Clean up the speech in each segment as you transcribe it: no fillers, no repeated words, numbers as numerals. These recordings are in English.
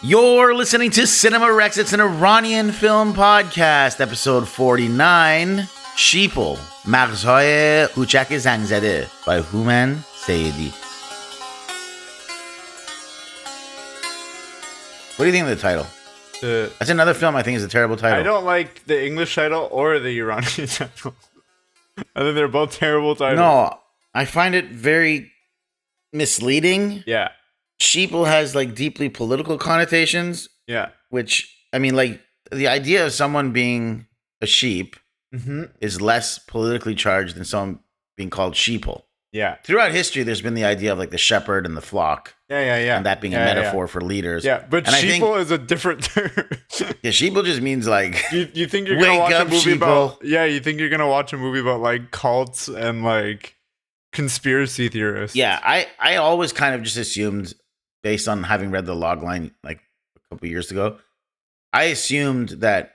You're listening to Cinema Rex. It's an Iranian film podcast, episode 49, Sheeple, مغزهای کوچک زنگ زده by Houman, Seyyedi. What do you think of the title? That's another film I think is a terrible title. I don't like the English title or the Iranian title. I think they're both terrible titles. No, I find it very misleading. Yeah. Sheeple has like deeply political connotations. Yeah. Which, I mean, like the idea of someone being a sheep is less politically charged than someone being called Sheeple. Yeah. Throughout history, there's been the idea of like the shepherd and the flock. Yeah. And that being a metaphor for leaders. Yeah, but and Sheeple is a different term. Yeah, Sheeple just means like you think you're gonna watch a movie sheeple. about you think you're gonna watch a movie about like cults and like conspiracy theorists. Yeah, I always kind of just assumed, based on having read the log line like a couple years ago, I assumed that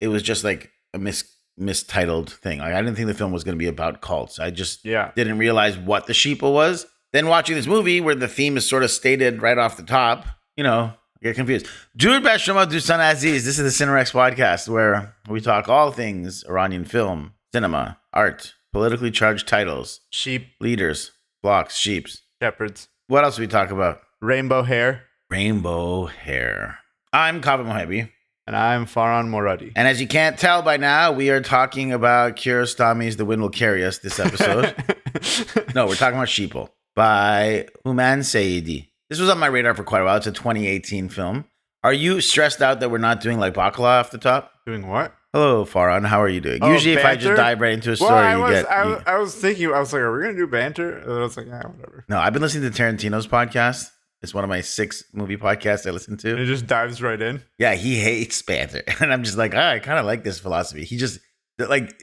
it was just like a mistitled thing. Like I didn't think the film was going to be about cults. I just didn't realize what the Sheeple was. Then watching this movie where the theme is sort of stated right off the top, you know, I get confused. Durud bar shoma dustan aziz. This is the Cinerex podcast where we talk all things Iranian film, cinema, art, politically charged titles, sheep, leaders, flocks, sheeps, shepherds. What else do we talk about? Rainbow hair. Rainbow hair. I'm Kaveh Mohebi. And I'm Farhan Moradi. And as you can't tell by now, we are talking about Kiarostami's The Wind Will Carry Us this episode. No, we're talking about Sheeple by Houman Seyyedi. This was on my radar for quite a while. It's a 2018 film. Are you stressed out that we're not doing like Bacala off the top? Doing what? Hello, Farhan. How are you doing? Usually banter? If I just dive right into a story, I was thinking, I was like, are we going to do banter? And I was like, yeah, whatever. No, I've been listening to Tarantino's podcast. It's one of my 6 movie podcasts I listen to. And it just dives right in. Yeah, he hates banter. And I'm just like, I kind of like this philosophy. He just, like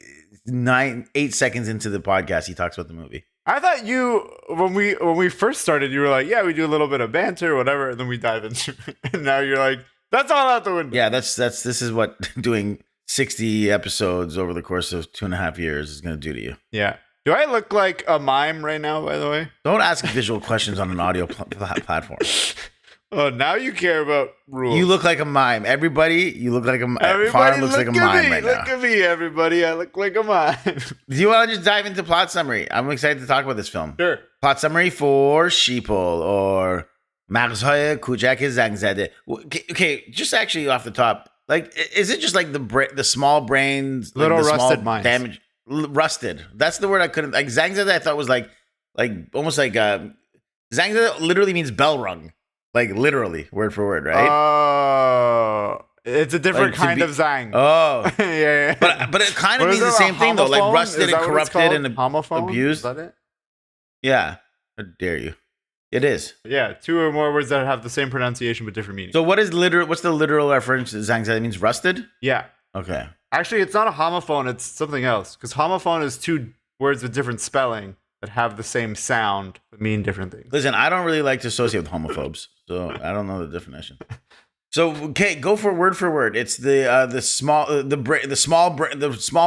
8 seconds into the podcast, he talks about the movie. I thought you, when we first started, you were like, yeah, we do a little bit of banter or whatever, and then we dive into it. And now you're like, that's all out the window. Yeah, this is what doing 60 episodes over the course of 2.5 years is going to do to you. Yeah. Do I look like a mime right now, by the way? Don't ask visual questions on an audio platform. Oh, now you care about rules. You look like a mime. Everybody, you look like a mime. Farhan looks like a mime right now. Look at me, everybody. I look like a mime. Do you want to just dive into plot summary? I'm excited to talk about this film. Sure. Plot summary for Sheeple or مغزهای کوچک زنگ زده. Okay, just actually off the top, like, is it just like the small brains, little like the rusted small minds, damage, rusted? That's the word I couldn't. Like zang zade, I thought was like almost like zang zade literally means bell rung, like literally word for word, right? Oh, it's a different like kind of zang. Oh, yeah. But it kind of means the same thing though, like rusted and corrupted and abused. Is that it? Yeah, how dare you? It is. Yeah, 2 or more words that have the same pronunciation but different meaning. So what's the literal reference to zang zade? It means rusted? Yeah. Okay. Actually, it's not a homophone, it's something else. Because homophone is 2 words with different spelling that have the same sound but mean different things. Listen, I don't really like to associate with homophobes, so I don't know the definition. So okay, go for word. It's the small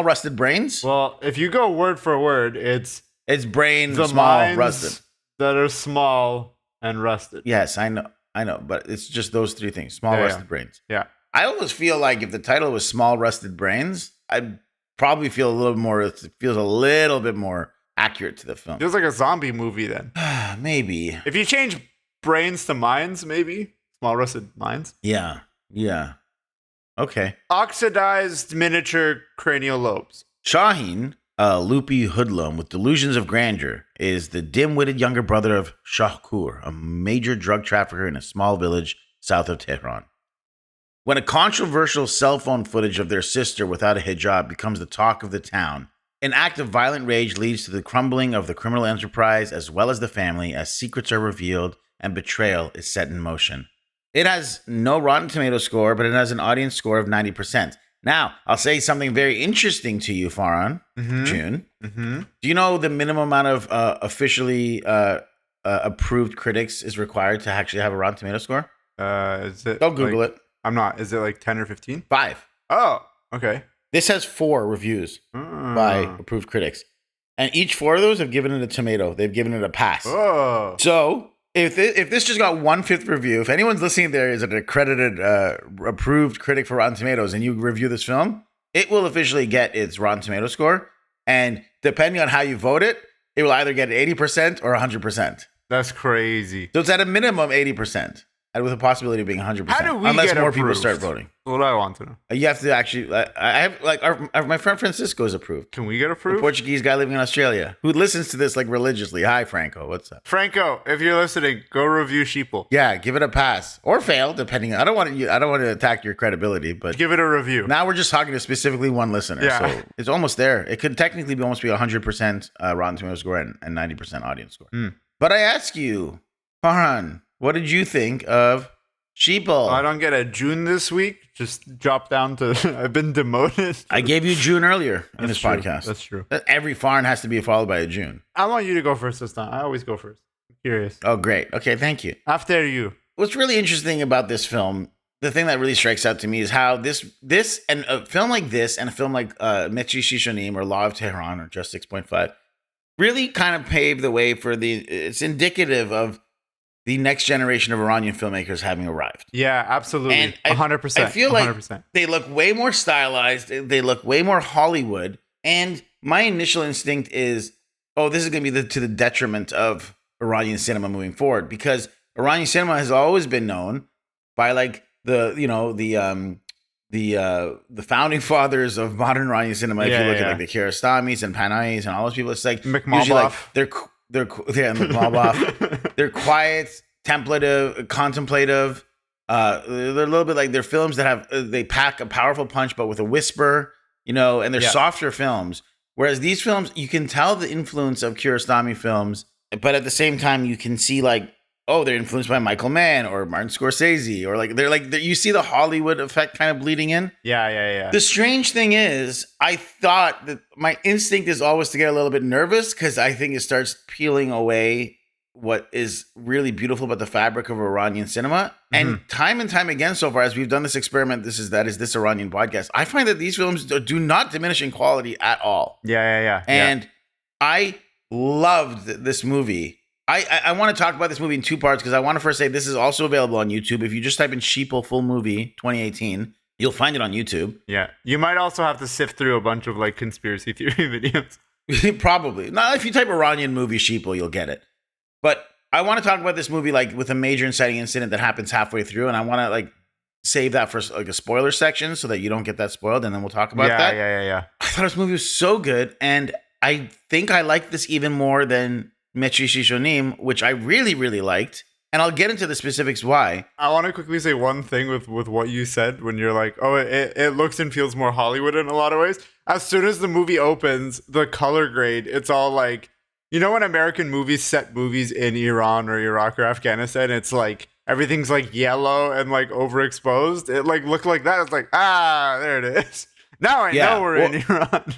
rusted brains. Well, if you go word for word, it's brain the small rusted that are small and rusted. Yes, I know, but it's just those 3 things: small rusted brains. Yeah. I almost feel like if the title was Small Rusted Brains, I'd probably feel a little more. It feels a little bit more accurate to the film. Feels like a zombie movie then. Maybe. If you change brains to minds, maybe small rusted minds. Yeah. Okay. Oxidized miniature cranial lobes. Shahin, a loopy hoodlum with delusions of grandeur, is the dim-witted younger brother of Shakoor, a major drug trafficker in a small village south of Tehran. When a controversial cell phone footage of their sister without a hijab becomes the talk of the town, an act of violent rage leads to the crumbling of the criminal enterprise as well as the family as secrets are revealed and betrayal is set in motion. It has no Rotten Tomato score, but it has an audience score of 90%. Now, I'll say something very interesting to you, Farhan, June. Mm-hmm. Do you know the minimum amount of officially approved critics is required to actually have a Rotten Tomato score? Is it? Don't Google it. I'm not. Is it like 10 or 15? 5. Oh, okay. This has 4 reviews by approved critics. And each 4 of those have given it a tomato. They've given it a pass. Oh. So if this just got 1/5 review, if anyone's listening there is an accredited, approved critic for Rotten Tomatoes, and you review this film, it will officially get its Rotten Tomato score. And depending on how you vote it, it will either get 80% or 100%. That's crazy. So it's at a minimum 80%, and with a possibility of being 100%. How do we unless get more approved? people start voting. What do I want to know? You have to actually. I have like my friend Francisco is approved. Can we get The approved? Portuguese guy living in Australia who listens to this like religiously. Hi, Franco. What's up? Franco, if you're listening, go review Sheeple. Yeah, give it a pass or fail, depending. I don't want to attack your credibility, but Give it a review. now we're just talking to specifically one listener. Yeah. So it's almost there. It could technically be almost be 100% Rotten Tomatoes score and 90% audience score. But I ask you, Farhan, what did you think of Sheeple? I don't get a June this week. Just drop down to. I've been demoted. I gave you June earlier in this true. podcast. That's true. Every Farhan has to be followed by a June. I want you to go first this time. I always go first. I'm curious. Oh, great. Okay, thank you. After you. What's really interesting about this film, the thing that really strikes out to me is how this and a film like this and a film like Mechi Shishonim or Law of Tehran or Just 6.5 really kind of paved the way for it's indicative of the next generation of Iranian filmmakers having arrived. Yeah, absolutely. And 100%. I feel like 100%. they look way more stylized. They look way more Hollywood. And my initial instinct is, oh, this is going to be to the detriment of Iranian cinema moving forward, because Iranian cinema has always been known by like the founding fathers of modern Iranian cinema. If you look at like the Kiarostamis and Panayis and all those people, it's like usually like they're McMahon. They're quiet, contemplative. They're a little bit like they're films that have they pack a powerful punch, but with a whisper, and they're softer films. Whereas these films, you can tell the influence of Kiarostami films, but at the same time, you can see like, oh, they're influenced by Michael Mann or Martin Scorsese, or like you see the Hollywood effect kind of bleeding in. Yeah. The strange thing is, I thought that my instinct is always to get a little bit nervous because I think it starts peeling away what is really beautiful about the fabric of Iranian cinema. And time again, so far as we've done this experiment, this Iranian podcast, I find that these films do not diminish in quality at all. Yeah. And I loved this movie. I want to talk about this movie in two parts because I want to first say this is also available on YouTube. If you just type in Sheeple full movie 2018, you'll find it on YouTube. Yeah. You might also have to sift through a bunch of like conspiracy theory videos. Probably. Now, if you type Iranian movie Sheeple, you'll get it. But I want to talk about this movie like with a major inciting incident that happens halfway through, and I want to like save that for like a spoiler section so that you don't get that spoiled, and then we'll talk about that. Yeah. I thought this movie was so good, and I think I liked this even more than Mechi Shishonim, which I really, really liked. And I'll get into the specifics why. I want to quickly say one thing with what you said when you're like, oh, it looks and feels more Hollywood in a lot of ways. As soon as the movie opens, the color grade, it's all like, when American movies set movies in Iran or Iraq or Afghanistan, it's like everything's like yellow and like overexposed. It like looked like that. It's like, there it is. Now I know we're in Iran.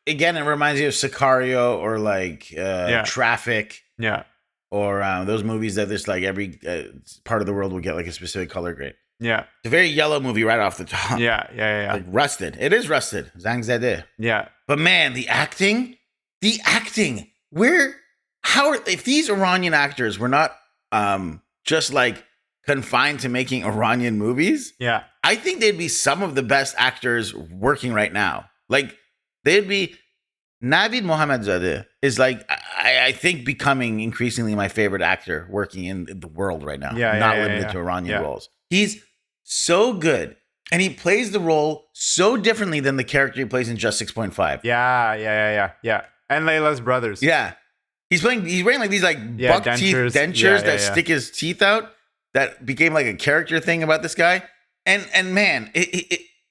Again, it reminds you of Sicario or like Traffic. Yeah. Or those movies that there's like every part of the world will get like a specific color grade. Yeah. It's a very yellow movie right off the top. Yeah. Like rusted. It is rusted. Zangzadeh. Yeah. But man, the acting, if these Iranian actors were not just like confined to making Iranian movies, I think they'd be some of the best actors working right now. Like they'd be. Navid Mohammadzadeh is like, I think, becoming increasingly my favorite actor working in the world right now. Not limited to Iranian roles. He's so good. And he plays the role so differently than the character he plays in Just 6.5. Yeah. And Layla's brothers. Yeah. He's wearing like these like buck teeth dentures that stick his teeth out. That became like a character thing about this guy. And man,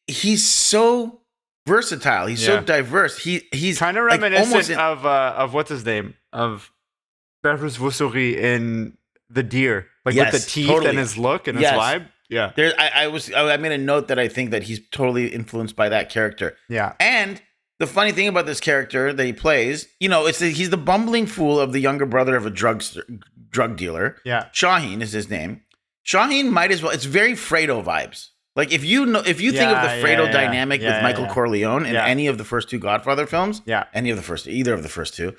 he's so versatile. He's so diverse. He's kind of reminiscent of what's his name, of Behruz Vossoughi in The Deer, like with the teeth and his look and his vibe. Yeah, I made a note that I think that he's totally influenced by that character. Yeah, and the funny thing about this character that he plays, he's the bumbling fool of the younger brother of a drug dealer. Yeah, Shahin is his name. Shahin might as well. It's very Fredo vibes. Like if you think of the Fredo dynamic with Michael Corleone in any of the first two Godfather films, either of the first two,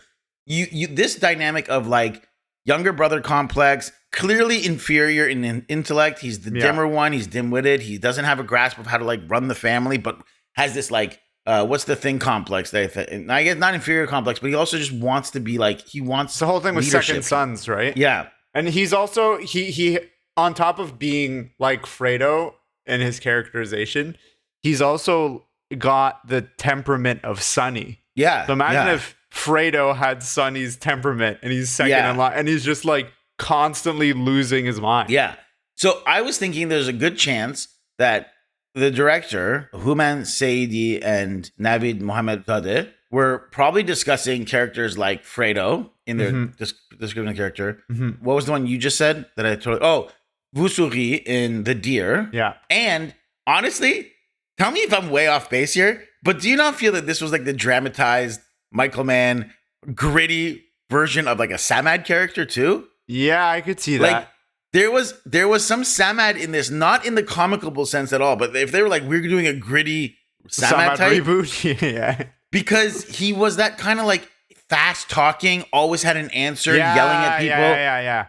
you this dynamic of like younger brother complex, clearly inferior in intellect. He's the dimmer one. He's dim-witted. He doesn't have a grasp of how to like run the family, but has this like what's the thing complex? I guess not inferior complex, but he also just wants to be like he wants the whole thing with leadership. second sons, right? Yeah, and he's also he on top of being like Fredo in his characterization, he's also got the temperament of Sonny. Yeah. So imagine if Fredo had Sonny's temperament and he's second in line and he's just like constantly losing his mind. Yeah. So I was thinking there's a good chance that the director, Houman, Seyyedi, and Navid Mohammedzadeh were probably discussing characters like Fredo in their description of character. Mm-hmm. What was the one you just said that I totally... Oh, Voussouris in The Deer. Yeah. And honestly, tell me if I'm way off base here, but do you not feel that this was like the dramatized Michael Mann, gritty version of like a Samad character too? Yeah, I could see that. Like, there was some Samad in this, not in the comicable sense at all, but if they were like, we're doing a gritty Samad type reboot, yeah, because he was that kind of like fast talking, always had an answer, yelling at people, yeah,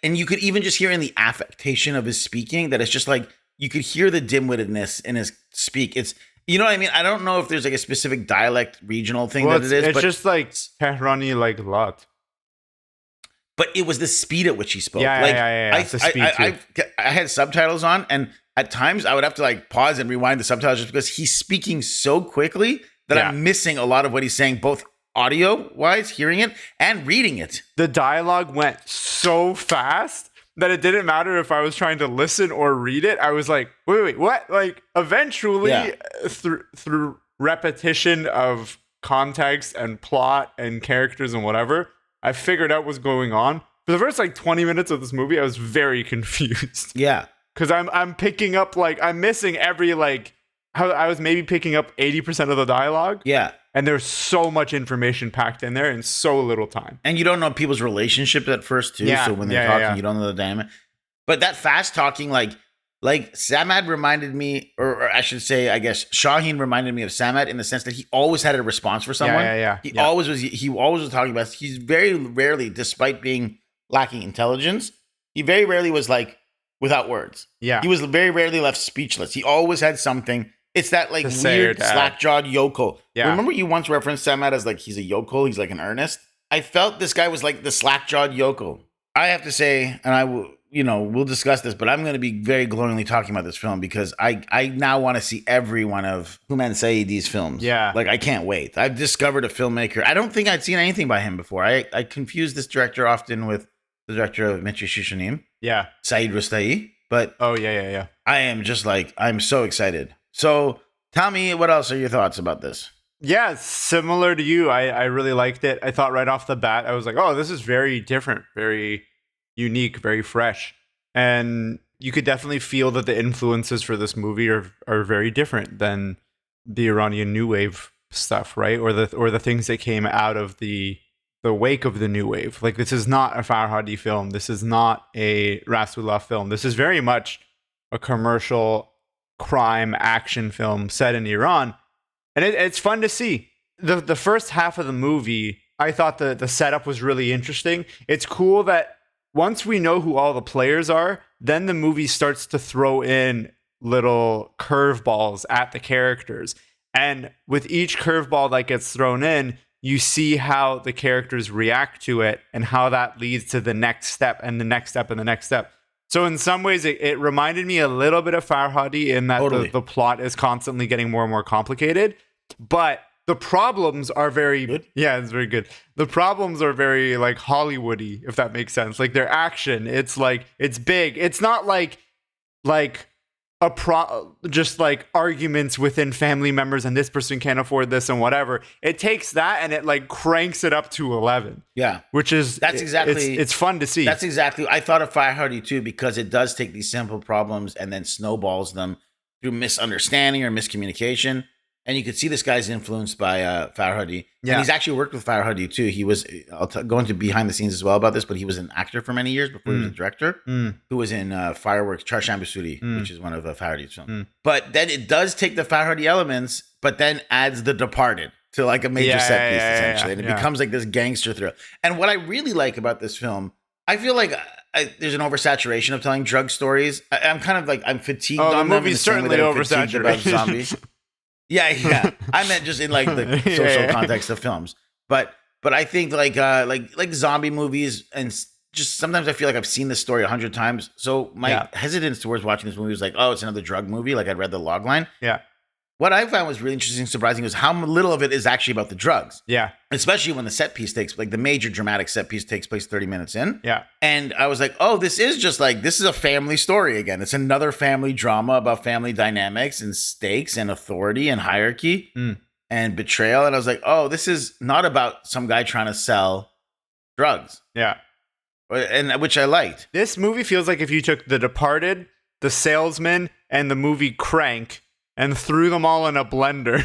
and you could even just hear in the affectation of his speaking that it's just like you could hear the dim-wittedness in his speak. It's, you know what I mean? I don't know if there's like a specific dialect regional thing that it is. It's just like Tehrani like lot. But it was the speed at which he spoke. Yeah. I had subtitles on, and at times I would have to like pause and rewind the subtitles just because he's speaking so quickly that I'm missing a lot of what he's saying, both audio-wise, hearing it, and reading it. The dialogue went so fast that it didn't matter if I was trying to listen or read it. I was like, wait, what? Like, eventually, through repetition of context and plot and characters and whatever, I figured out what's going on. For the first like 20 minutes of this movie, I was very confused. Yeah. Because I'm picking up, like, I'm missing every, like, I was maybe picking up 80% of the dialogue. Yeah. And there's so much information packed in there in so little time. And you don't know people's relationships at first, too. Yeah. So when they're talking, you don't know the dynamic. But that fast talking, like Samad reminded me, or I should say, I guess, Shahin reminded me of Samad in the sense that he always had a response for someone. He always was talking about, he's very rarely, despite being lacking intelligence, he very rarely was like without words. Yeah. He was very rarely left speechless. He always had something. It's that like weird slack-jawed yokel. Yeah. Remember you once referenced Samad as like he's a yokel, he's like an earnest? I felt this guy was like the slack-jawed yokel. I have to say, and I will, we'll discuss this, but I'm going to be very glowingly talking about this film because I now want to see every one of Houman Seyyedi's films. Yeah. Like, I can't wait. I've discovered a filmmaker. I don't think I'd seen anything by him before. I confuse this director often with the director of Mitri Shishonim. Yeah. Saeed Rustai. But oh, yeah. I am just like, I'm so excited. So tell me, what else are your thoughts about this? Yeah, similar to you. I really liked it. I thought right off the bat, I was like, oh, this is very different, very unique, very fresh. And you could definitely feel that the influences for this movie are very different than the Iranian New Wave stuff, right? Or the things that came out of the wake of the New Wave. Like, this is not a Farhadi film. This is not a Rasulullah film. This is very much a commercial crime action film set in Iran. And it's fun to see. The first half of the movie, I thought the setup was really interesting. It's cool that once we know who all the players are, then the movie starts to throw in little curveballs at the characters. And with each curveball that gets thrown in, you see how the characters react to it and how that leads to the next step and the next step and the next step. So in some ways, it reminded me a little bit of Farhadi in that the plot is constantly getting more and more complicated. But the problems are very good. Yeah, it's very good. The problems are very like Hollywoody, if that makes sense. Like their action, it's like it's big. It's not like just like arguments within family members and this person can't afford this and whatever. It takes that and it like cranks it up to 11. Yeah, that's exactly it's fun to see. That's exactly I thought of Farhadi too, because it does take these simple problems and then snowballs them through misunderstanding or miscommunication. And you could see this guy's influenced by Farhadi. Yeah. And he's actually worked with Farhadi too. He was, I'll go into behind the scenes as well about this, but he was an actor for many years before he was a director, who was in Fireworks, Charsham Basuri, which is one of Farhadi's films. But then it does take the Farhadi elements, but then adds The Departed to like a major set piece, essentially. And it becomes like this gangster thrill. And what I really like about this film, I feel like there's an oversaturation of telling drug stories. I'm kind of like, I'm fatigued on them. The movie's certainly oversaturated about zombies. Yeah. I meant just in like the social context of films. But I think like zombie movies, and just sometimes I feel like I've seen this story 100 times. So my hesitance towards watching this movie was like, oh, it's another drug movie. Like I'd read the log line. Yeah. What I found was really interesting and surprising was how little of it is actually about the drugs. Yeah. Especially when the set piece like the major dramatic set piece takes place 30 minutes in. Yeah. And I was like, oh, this is a family story again. It's another family drama about family dynamics and stakes and authority and hierarchy and betrayal. And I was like, oh, this is not about some guy trying to sell drugs. Yeah. And which I liked. This movie feels like if you took The Departed, The Salesman, and the movie Crank and threw them all in a blender,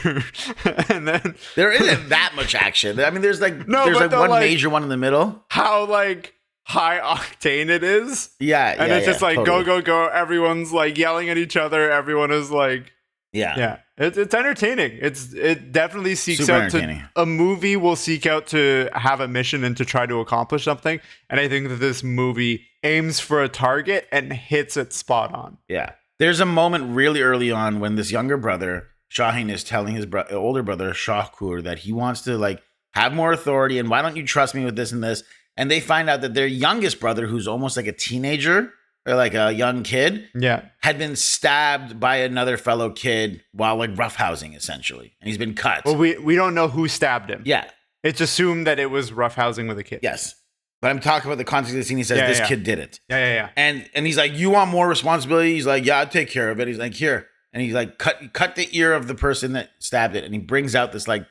and then there isn't that much action. I mean, there's like one major one in the middle. How like high octane it is, and it's just like totally. go. Everyone's like yelling at each other. Everyone is like, It's entertaining. It definitely seeks out to a movie will seek out to have a mission and to try to accomplish something. And I think that this movie aims for a target and hits it spot on. Yeah. There's a moment really early on when this younger brother, Shahin, is telling his older brother, Shakoor, that he wants to like have more authority and why don't you trust me with this and this? And they find out that their youngest brother, who's almost like a teenager or like a young kid, had been stabbed by another fellow kid while like roughhousing, essentially. And he's been cut. Well, we don't know who stabbed him. Yeah. It's assumed that it was roughhousing with a kid. Yes. But I'm talking about the context of the scene. He says, this kid did it. Yeah. And he's like, you want more responsibility? He's like, yeah, I'll take care of it. He's like, here. And he's like, cut the ear of the person that stabbed it. And he brings out this like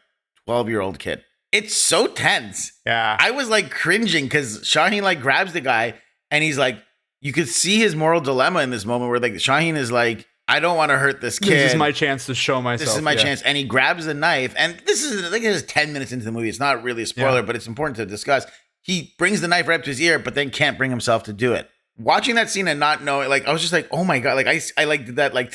12-year-old kid. It's so tense. Yeah. I was like cringing because Shahin like grabs the guy and he's like, you could see his moral dilemma in this moment where like Shahin is like, I don't want to hurt this kid. This is my chance to show myself. This is my chance. And he grabs the knife. And this is, I think it is 10 minutes into the movie. It's not really a spoiler, but it's important to discuss. He brings the knife right up to his ear, but then can't bring himself to do it. Watching that scene and not knowing, like, I was just like, oh my God. Like, I like did that, like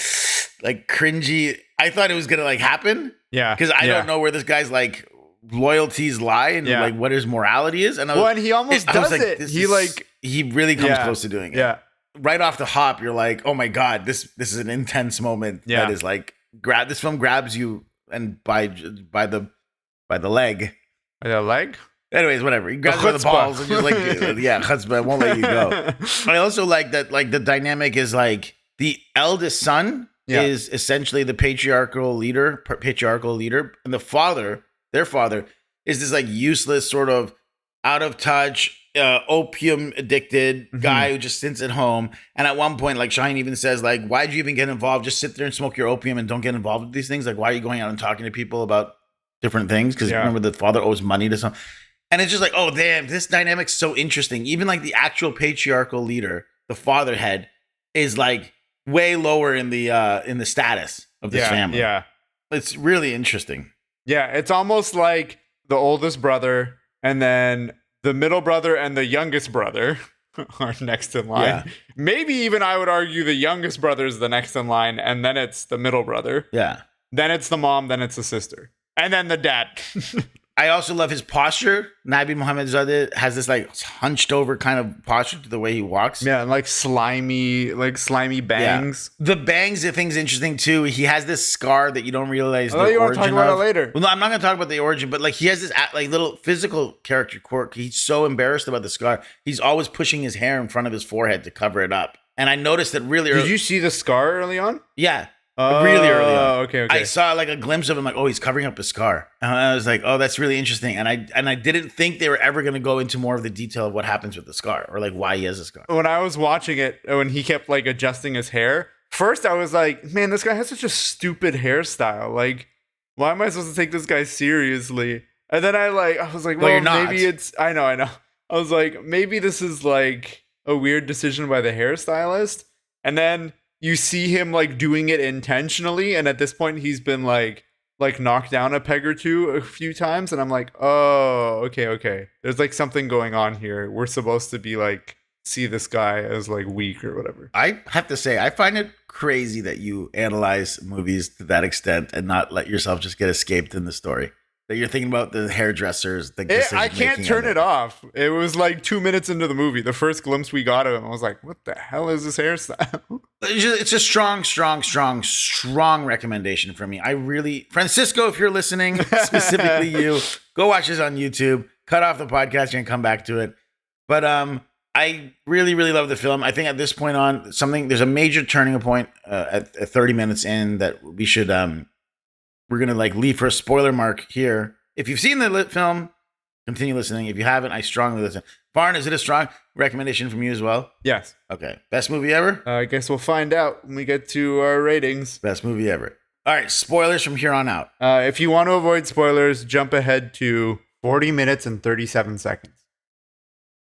cringy. I thought it was going to like happen. Yeah. Because I don't know where this guy's like loyalties lie and like what his morality is. And and he almost does it. He really comes close to doing it. Yeah. Right off the hop, you're like, oh my God, this is an intense moment that is like, this film grabs you and by the leg. By the leg? Anyways, whatever. He grabs the balls and just like, chutzpah, I won't let you go. I also like that, like, the dynamic is like the eldest son is essentially the patriarchal leader, and the father, their father, is this like useless, sort of out of touch, opium addicted guy who just sits at home. And at one point, like Shahin even says, like, why'd you even get involved? Just sit there and smoke your opium and don't get involved with these things. Like, why are you going out and talking to people about different things? Because remember, the father owes money to some. And it's just like, oh, damn, this dynamic's so interesting. Even like the actual patriarchal leader, the father head, is like way lower in the status of this family. Yeah. It's really interesting. Yeah, it's almost like the oldest brother and then the middle brother and the youngest brother are next in line. Yeah. Maybe even I would argue the youngest brother is the next in line, and then it's the middle brother. Yeah. Then it's the mom, then it's the sister. And then the dad. I also love his posture. Nabi Mohammed has this like hunched over kind of posture to the way he walks. Yeah, and like slimy bangs. Yeah. The bangs, the thing's interesting too. He has this scar that you don't realize the you origin want to talk about it later. Well, no, I'm not going to talk about the origin, but like he has this like little physical character quirk. He's so embarrassed about the scar. He's always pushing his hair in front of his forehead to cover it up. And I noticed that really early. Did you see the scar early on? Yeah. Really early on. Okay. I saw like a glimpse of him, like, oh, he's covering up a scar. And I was like, oh, that's really interesting. And I didn't think they were ever going to go into more of the detail of what happens with the scar or like why he has a scar. When I was watching it, when he kept like adjusting his hair, first I was like, man, this guy has such a stupid hairstyle. Like, why am I supposed to take this guy seriously? And then I was like, well, you're not. Maybe it's, I know. I was like, maybe this is like a weird decision by the hairstylist. And then you see him like doing it intentionally, and at this point he's been like knocked down a peg or two a few times, and I'm like, oh, okay. There's like something going on here. We're supposed to be like see this guy as like weak or whatever. I have to say, I find it crazy that you analyze movies to that extent and not let yourself just get escaped in the story. that you're thinking about the hairdressers. I can't turn it off. It was like 2 minutes into the movie. The first glimpse we got of him, I was like, what the hell is this hairstyle? It's a strong recommendation from me. Francisco, if you're listening, specifically you, go watch this on YouTube. Cut off the podcast and come back to it. But I really, really love the film. I think at this point on there's a major turning point at 30 minutes in that we should we're gonna like leave for a spoiler mark here. If you've seen the film, continue listening. If you haven't, I strongly listen. Barn, is it a strong recommendation from you as well? Yes. Okay. Best movie ever? I guess we'll find out when we get to our ratings. Best movie ever. All right. Spoilers from here on out. If you want to avoid spoilers, jump ahead to 40 minutes and 37 seconds.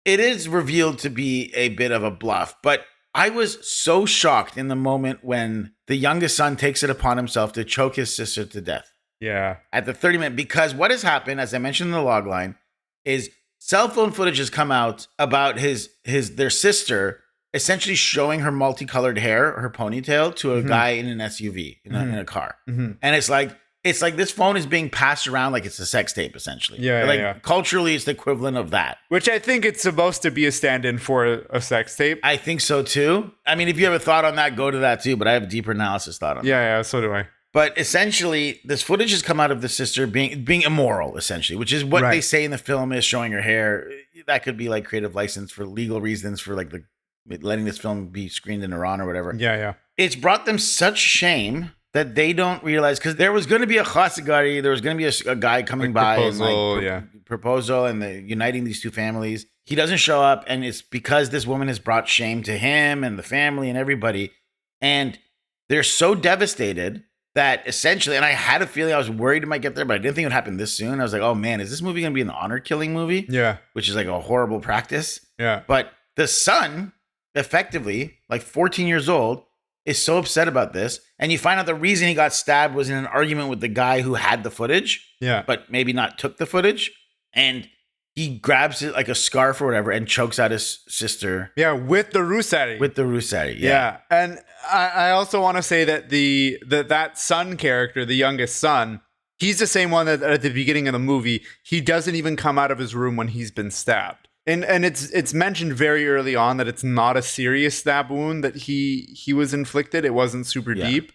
It is revealed to be a bit of a bluff, but I was so shocked in the moment when the youngest son takes it upon himself to choke his sister to death. Yeah. At the 30-minute, because what has happened, as I mentioned in the log line, is cell phone footage has come out about their sister essentially showing her multicolored hair, her ponytail, to a guy in an SUV, in a car. Mm-hmm. And it's like this phone is being passed around like it's a sex tape, essentially. Yeah. Culturally, it's the equivalent of that. Which I think it's supposed to be a stand-in for a sex tape. I think so, too. I mean, if you have a thought on that, go to that, too. But I have a deeper analysis thought on that. Yeah, so do I. But essentially, this footage has come out of the sister being immoral, essentially, which is what they say in the film is showing her hair. That could be like creative license for legal reasons for like letting this film be screened in Iran or whatever. Yeah. It's brought them such shame that they don't realize, because there was going to be a chassigari, there was going to be a guy coming by and proposal and uniting these two families. He doesn't show up, and it's because this woman has brought shame to him and the family and everybody. And they're so devastated that essentially, and I had a feeling, I was worried it might get there, but I didn't think it would happen this soon. I was like, oh man, is this movie going to be an honor killing movie? Yeah. Which is like a horrible practice. Yeah. But the son, effectively, like 14 years old, is so upset about this. And you find out the reason he got stabbed was in an argument with the guy who had the footage. Yeah. But maybe not took the footage. And he grabs it like a scarf or whatever and chokes out his sister. Yeah, with the rusari. Yeah. And I also want to say that that son character, the youngest son, he's the same one that at the beginning of the movie, he doesn't even come out of his room when he's been stabbed. And it's mentioned very early on that it's not a serious stab wound that he was inflicted. It wasn't super deep,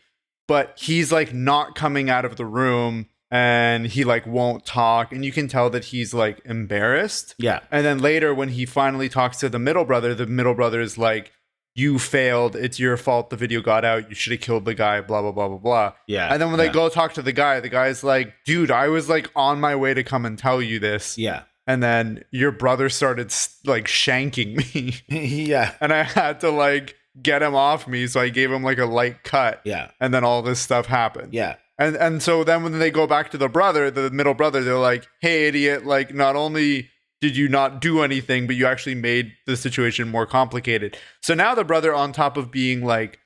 but he's like not coming out of the room. And he like won't talk, and you can tell that he's like embarrassed. Yeah. And then later when he finally talks to the middle brother is like, you failed, it's your fault, the video got out, you should have killed the guy, blah blah blah blah blah. Yeah. And then when they go talk to the guy's like, dude, I was like on my way to come and tell you this. Yeah. And then your brother started like shanking me. Yeah. And I had to like get him off me, so I gave him like a light cut. Yeah. And then all this stuff happened. Yeah. And so then when they go back to the middle brother, they're like, hey, idiot, like not only did you not do anything, but you actually made the situation more complicated. So now the brother, on top of being like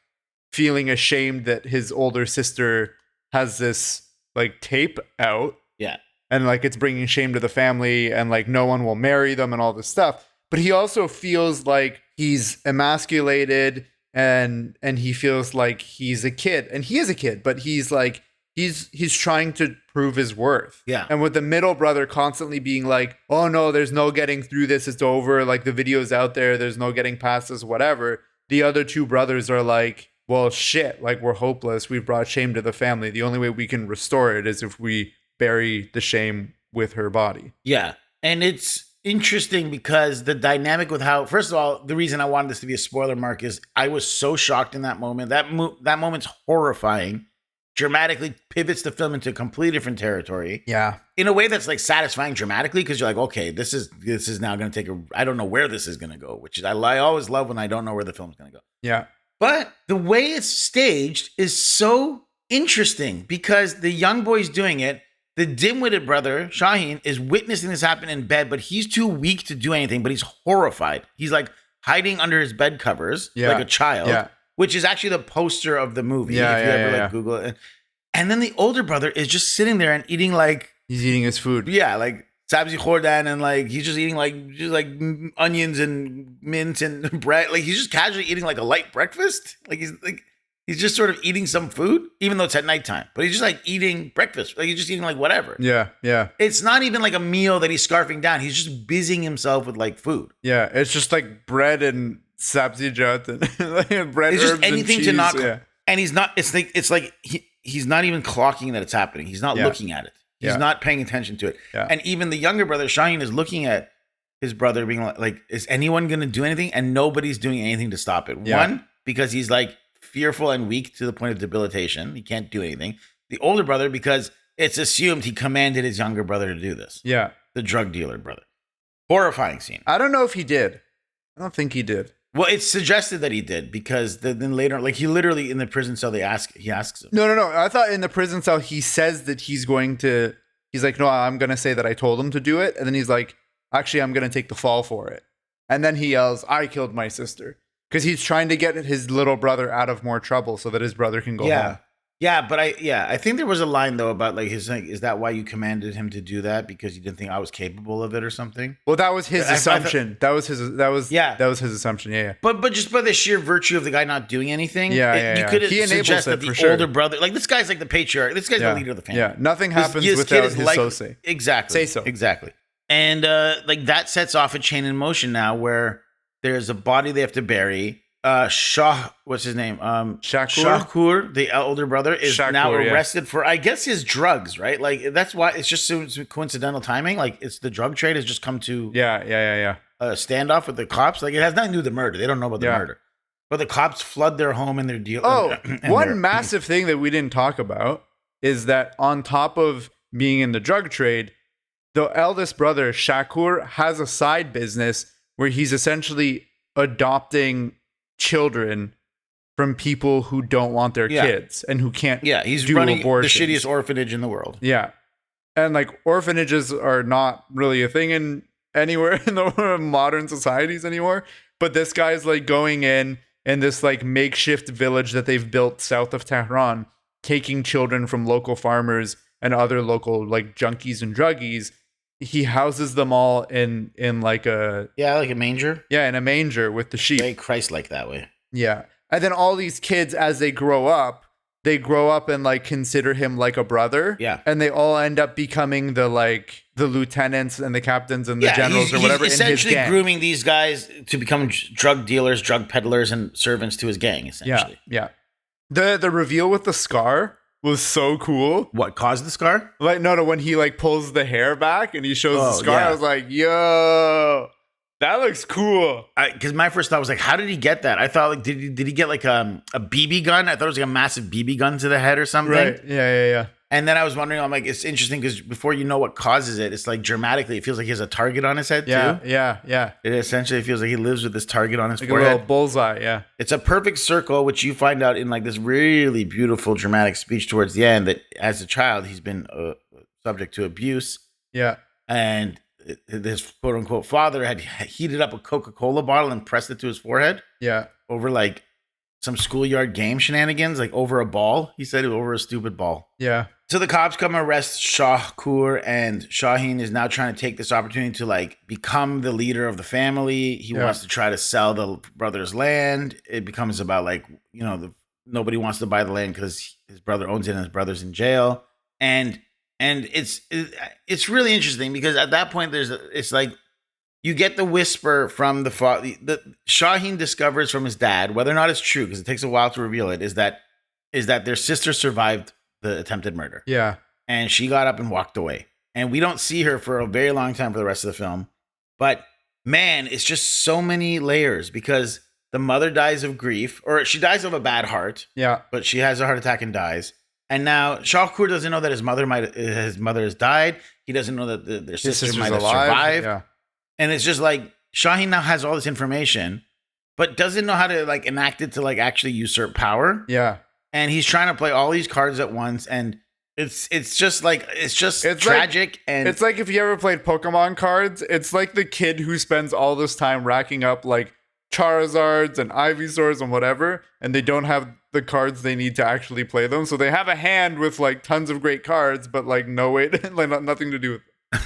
feeling ashamed that his older sister has this like tape out. Yeah. And like it's bringing shame to the family and like no one will marry them and all this stuff. But he also feels like he's emasculated and he feels like he's a kid. And he is a kid, but he's like, he's trying to prove his worth. Yeah. And with the middle brother constantly being like, oh no, there's no getting through this, it's over, like the video's out there, there's no getting past this, whatever. The other two brothers are like, well shit, like we're hopeless, we've brought shame to the family, the only way we can restore it is if we bury the shame with her body. Yeah. And it's interesting because the dynamic with how, first of all, the reason I wanted this to be a spoiler mark is I was so shocked in that moment. That moment's horrifying. Dramatically pivots the film into a completely different territory. Yeah. In a way that's like satisfying dramatically, because you're like, okay, this is now going to take I don't know where this is going to go, which is, I always love when I don't know where the film's going to go. Yeah. But the way it's staged is so interesting because the young boy's doing it. The dim-witted brother, Shahin, is witnessing this happen in bed, but he's too weak to do anything, but he's horrified. He's like hiding under his bed covers like a child. Yeah. Which is actually the poster of the movie. Yeah, if you ever Google it. And then the older brother is just sitting there and eating like... He's eating his food. Yeah, like sabzi khordan and like he's just eating like onions and mint and bread. Like he's just casually eating like a light breakfast. Like he's He's just sort of eating some food, even though it's at nighttime. But he's just like eating breakfast. Like he's just eating like whatever. Yeah, yeah. It's not even like a meal that he's scarfing down. He's just busying himself with like food. Yeah, it's just like bread and sabzijat and like bread, it's herbs, just anything and cheese. To knock. Yeah. And he's not. It's like he's not even clocking that it's happening. He's not looking at it. He's not paying attention to it. Yeah. And even the younger brother, Shahin, is looking at his brother, being like, "Is anyone going to do anything?" And nobody's doing anything to stop it. Yeah. One, because he's like fearful and weak to the point of debilitation. He can't do anything. The older brother, because it's assumed he commanded his younger brother to do this. Yeah. The drug dealer brother. Horrifying scene. I don't know if he did. I don't think he did. Well, it's suggested that he did because then later, like he literally in the prison cell, he asks him. No. I thought in the prison cell he says that he's like, no, I'm going to say that I told him to do it. And then he's like, actually, I'm going to take the fall for it. And then he yells, I killed my sister. Because he's trying to get his little brother out of more trouble so that his brother can go home. Yeah, but I think there was a line though about like his like, is that why you commanded him to do that because you didn't think I was capable of it or something? Well, that was his assumption. That was his assumption. Yeah. But just by the sheer virtue of the guy not doing anything, you could suggest that the older brother, like this guy's like the patriarch, this guy's the leader of the family. Yeah, nothing happens without his say. Exactly. Say so. Exactly. And like that sets off a chain in motion now where there's a body they have to bury. What's his name? Shakoor, the older brother, is now arrested for, I guess, his drugs, right? Like that's why it's just so coincidental timing. Like it's the drug trade has just come to a standoff with the cops. Like it has nothing to do with the murder. They don't know about the murder, but the cops flood their home and their deal. One massive thing that we didn't talk about is that on top of being in the drug trade, the eldest brother Shakoor has a side business where he's essentially adopting children from people who don't want their kids and who can't he's running abortions. The shittiest orphanage in the world. Yeah. And like orphanages are not really a thing anywhere in the modern societies anymore. But this guy's like going in this like makeshift village that they've built south of Tehran, taking children from local farmers and other local like junkies and druggies. He houses them all in like a like a manger. Yeah, in a manger with the sheep. Very Christ-like that way. Yeah, and then all these kids, as they grow up and like consider him like a brother. Yeah, and they all end up becoming the lieutenants and the captains and the generals or whatever. He's essentially grooming these guys to become drug dealers, drug peddlers, and servants to his gang. Essentially. Yeah. The reveal with the scar was so cool. What caused the scar? Like no, when he like pulls the hair back and he shows the scar, I was like, yo, that looks cool. Because my first thought was like, how did he get that? I thought like, did he get like a BB gun? I thought it was like a massive BB gun to the head or something. Right. Yeah. And then I was wondering, I'm like, it's interesting because before you know what causes it, it's like dramatically, it feels like he has a target on his head too. Yeah. It essentially feels like he lives with this target on his like forehead. A little bullseye, yeah. It's a perfect circle, which you find out in like this really beautiful dramatic speech towards the end that as a child, he's been subject to abuse. Yeah. And his quote unquote father had heated up a Coca-Cola bottle and pressed it to his forehead. Yeah. Over like some schoolyard game shenanigans, like over a ball. He said over a stupid ball. Yeah. So the cops come arrest Shakoor, and Shahin is now trying to take this opportunity to like become the leader of the family. He wants to try to sell the brother's land. It becomes about like, nobody wants to buy the land because his brother owns it and his brother's in jail. And it's really interesting because at that point it's like you get the whisper from the father. Shahin discovers from his dad, whether or not it's true, because it takes a while to reveal it, is that their sister survived the attempted murder. Yeah. And she got up and walked away. And we don't see her for a very long time for the rest of the film. But man, it's just so many layers because the mother dies of grief, or she dies of a bad heart. Yeah. But she has a heart attack and dies. And now Shakoor doesn't know that his mother has died. He doesn't know that their sister might have survived. Yeah. And it's just like Shahin now has all this information, but doesn't know how to like enact it to like actually usurp power. Yeah. And he's trying to play all these cards at once, and it's tragic. And it's like if you ever played Pokemon cards, it's like the kid who spends all this time racking up like Charizards and Ivysaurs and whatever, and they don't have the cards they need to actually play them. So they have a hand with like tons of great cards, but like no way, like nothing to do with it.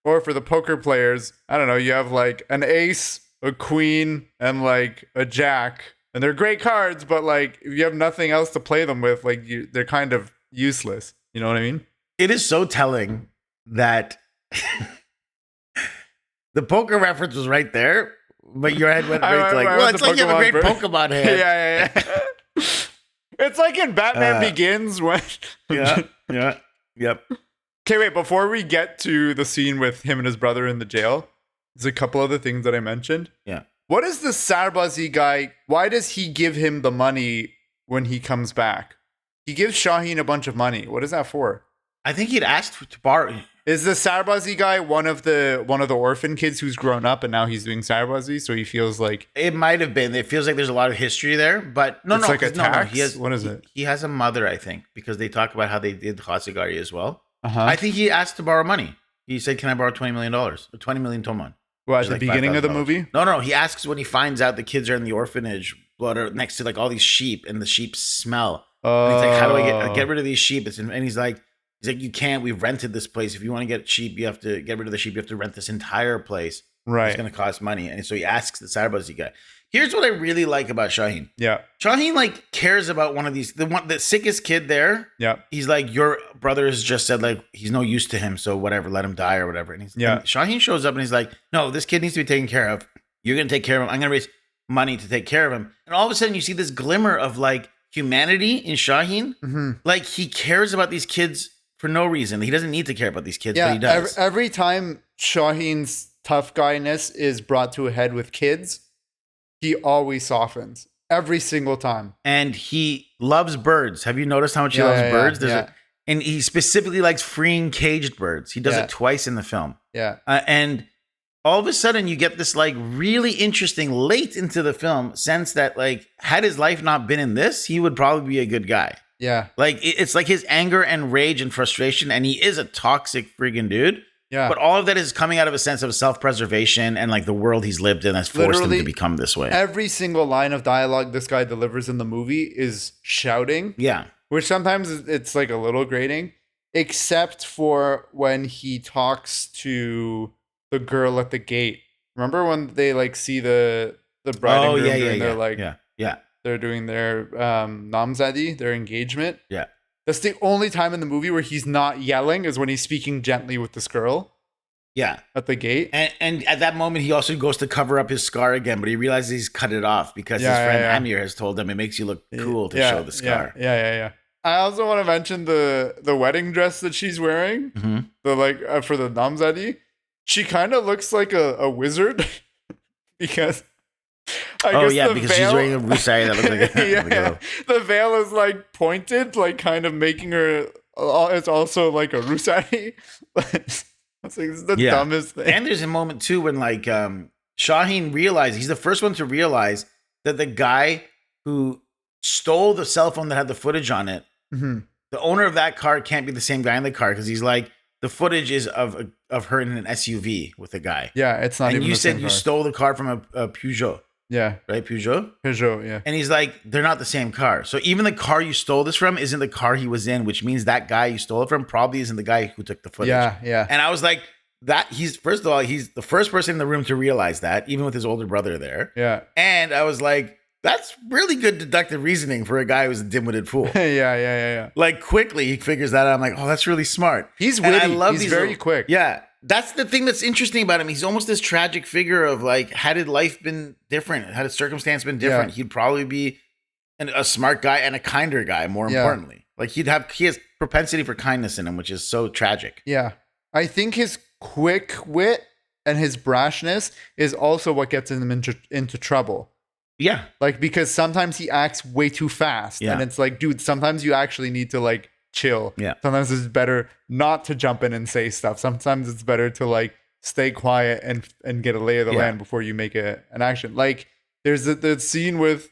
Or for the poker players, I don't know, you have like an ace, a queen, and like a jack. And they're great cards, but like if you have nothing else to play them with, like they're kind of useless. You know what I mean? It is so telling that the poker reference was right there, but your head went right to like, well, it's like you have a great Pokemon hand. Yeah. It's like in Batman Begins when. Yep. Okay, wait. Before we get to the scene with him and his brother in the jail, there's a couple other things that I mentioned. Yeah. What is the Sarbazi guy? Why does he give him the money when he comes back? He gives Shahin a bunch of money. What is that for? I think he'd asked to borrow. Is the Sarbazi guy one of the orphan kids who's grown up and now he's doing Sarbazi? So he feels like it might have been. It feels like there's a lot of history there, but no. Like a tax? He has, what is it? He has a mother, I think, because they talk about how they did Khasagari as well. Uh-huh. I think he asked to borrow money. He said, "Can I borrow $20 million or 20 million Toman?" Well, at the beginning of the movie? No. He asks when he finds out the kids are in the orphanage, but are next to like all these sheep, and the sheep smell. And he's like, "How do I get rid of these sheep?" And he's like, "You can't. We've rented this place. If you want to get sheep, you have to get rid of the sheep. You have to rent this entire place. Right? It's going to cost money." And so he asks the Sarbazi guy. Here's what I really like about Shahin. Yeah. Shahin like cares about one of these, the sickest kid there. Yeah. He's like, your brother has just said like he's no use to him, so whatever, let him die or whatever. And and Shahin shows up and he's like, no, this kid needs to be taken care of. You're gonna take care of him. I'm gonna raise money to take care of him. And all of a sudden you see this glimmer of like humanity in Shahin. Mm-hmm. Like he cares about these kids for no reason. He doesn't need to care about these kids, but he does. Every time Shahin's tough guyness is brought to a head with kids, he always softens every single time. And he loves birds. Have you noticed how much he loves birds? And he specifically likes freeing caged birds. He does it twice in the film. Yeah. And all of a sudden you get this like really interesting late into the film sense that like had his life not been in this, he would probably be a good guy. Yeah. Like it's like his anger and rage and frustration, and he is a toxic freaking dude. Yeah. But all of that is coming out of a sense of self-preservation and like the world he's lived in has forced him to become this way. Every single line of dialogue this guy delivers in the movie is shouting. Yeah. Which sometimes it's like a little grating, except for when he talks to the girl at the gate. Remember when they like see the bride and groom doing their like they're doing their namzadi, their engagement. Yeah. That's the only time in the movie where he's not yelling is when he's speaking gently with this girl. Yeah. At the gate. And at that moment, he also goes to cover up his scar again, but he realizes he's cut it off because his friend Amir has told him it makes you look cool to show the scar. Yeah. I also want to mention the wedding dress that she's wearing. Mm-hmm. The like for the namzadi. She kind of looks like a wizard because because she's wearing a rusari that looks like a the veil is like pointed, like kind of making her. It's also like a rusari. It's like, this is the dumbest thing. And there's a moment too when like Shahin realizes he's the first one to realize that the guy who stole the cell phone that had the footage on it, the owner of that car can't be the same guy in the car because he's like the footage is of her in an SUV with a guy. Yeah, it's not. And even you the said same you car. stole the car from a Peugeot. Yeah. Right? Peugeot, yeah. And he's like, they're not the same car. So even the car you stole this from isn't the car he was in, which means that guy you stole it from probably isn't the guy who took the footage. Yeah. And I was like, he's the first person in the room to realize that, even with his older brother there. Yeah. And I was like, that's really good deductive reasoning for a guy who's a dim-witted fool. Yeah. Like quickly he figures that out. I'm like, oh, that's really smart. He's witty. I love he's very quick. Yeah. That's the thing that's interesting about him. He's almost this tragic figure of like, had his life been different, had his circumstance been different, he'd probably be a smart guy and a kinder guy, more importantly. Like he has propensity for kindness in him, which is so tragic. Yeah. I think his quick wit and his brashness is also what gets him into trouble. Yeah. Like, because sometimes he acts way too fast. Yeah. And it's like, dude, sometimes you actually need to like chill. Yeah. Sometimes it's better not to jump in and say stuff. Sometimes it's better to like stay quiet and get a lay of the land before you make an action. Like there's the scene with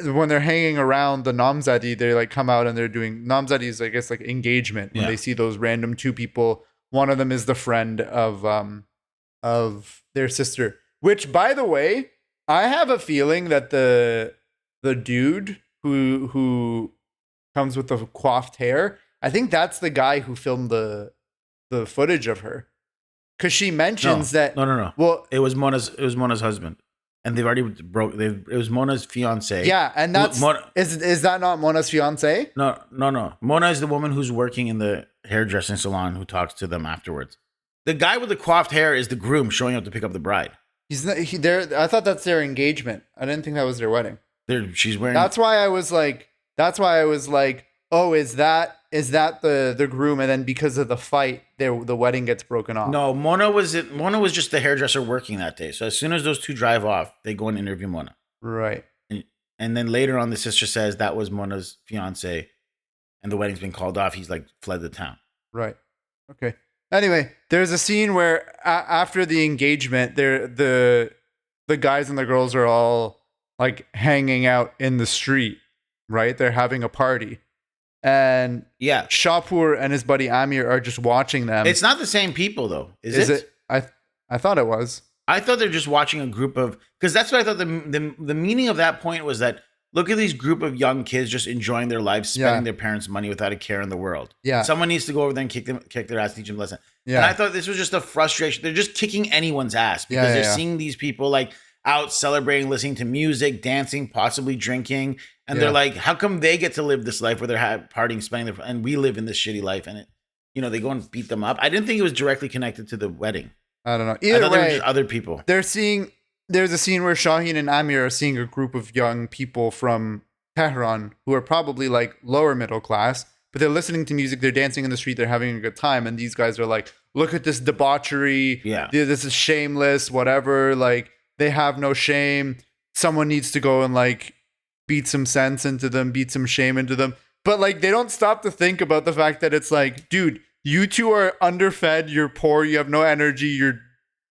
when they're hanging around the namzadi, they like come out and they're doing namzadi is I guess like engagement when they see those random two people. One of them is the friend of their sister, which by the way, I have a feeling that the dude who comes with the coiffed hair, I think that's the guy who filmed the footage of her, because she mentions that. No. Well, it was Mona's husband, and they've already broke. It was Mona's fiance. Yeah, and that's is that not Mona's fiance? No. Mona is the woman who's working in the hairdressing salon who talks to them afterwards. The guy with the coiffed hair is the groom showing up to pick up the bride. He's not, I thought that's their engagement. I didn't think that was their wedding. She's wearing. That's why I was like, oh, is that the groom? And then because of the fight, the wedding gets broken off. No, Mona was just the hairdresser working that day. So as soon as those two drive off, they go and interview Mona. Right. And then later on, the sister says that was Mona's fiance, and the wedding's been called off. He's like fled the town. Right. Okay. Anyway, there's a scene where after the engagement, the guys and the girls are all like hanging out in the street, right? They're having a party. And yeah, Shapoor and his buddy Amir are just watching them. It's not the same people though, is it? I thought it was. I thought they're just watching a group of, because that's what I thought the meaning of that point was, that look at these group of young kids just enjoying their lives, spending their parents' money without a care in the world. Yeah. Someone needs to go over there and kick their ass, teach them a lesson. Yeah. And I thought this was just a frustration. They're just kicking anyone's ass because they're seeing these people like out celebrating, listening to music, dancing, possibly drinking. And they're like, how come they get to live this life where they're partying, spending their, and we live in this shitty life? And they go and beat them up. I didn't think it was directly connected to the wedding. I don't know. I thought they were just other people. There's a scene where Shahin and Amir are seeing a group of young people from Tehran who are probably like lower middle class, but they're listening to music, they're dancing in the street, they're having a good time. And these guys are like, look at this debauchery. Yeah. This is shameless, whatever. Like, they have no shame. Someone needs to go and like beat some sense into them, beat some shame into them. But like, they don't stop to think about the fact that it's like, dude, you two are underfed, you're poor, you have no energy,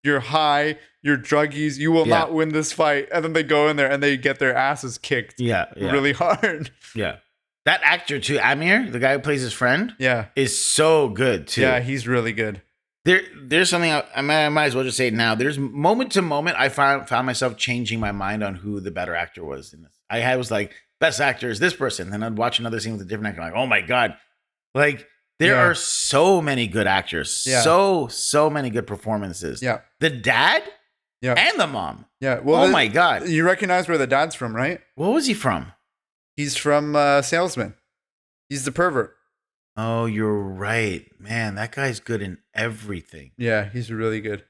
you're high, you're druggies, you will not win this fight. And then they go in there and they get their asses kicked really hard. Yeah. That actor too, Amir, the guy who plays his friend, is so good too. Yeah, he's really good. There's something I might as well just say it now. There's moment to moment I found myself changing my mind on who the better actor was in this. I was like, best actor is this person. Then I'd watch another scene with a different actor. I'm like, oh my God. Like, there are so many good actors. Yeah. So many good performances. Yeah. The dad and the mom. Yeah. Well, oh my God. You recognize where the dad's from, right? What was he from? He's from Salesman. He's the pervert. Oh, you're right. Man, that guy's good in everything. Yeah, he's really good.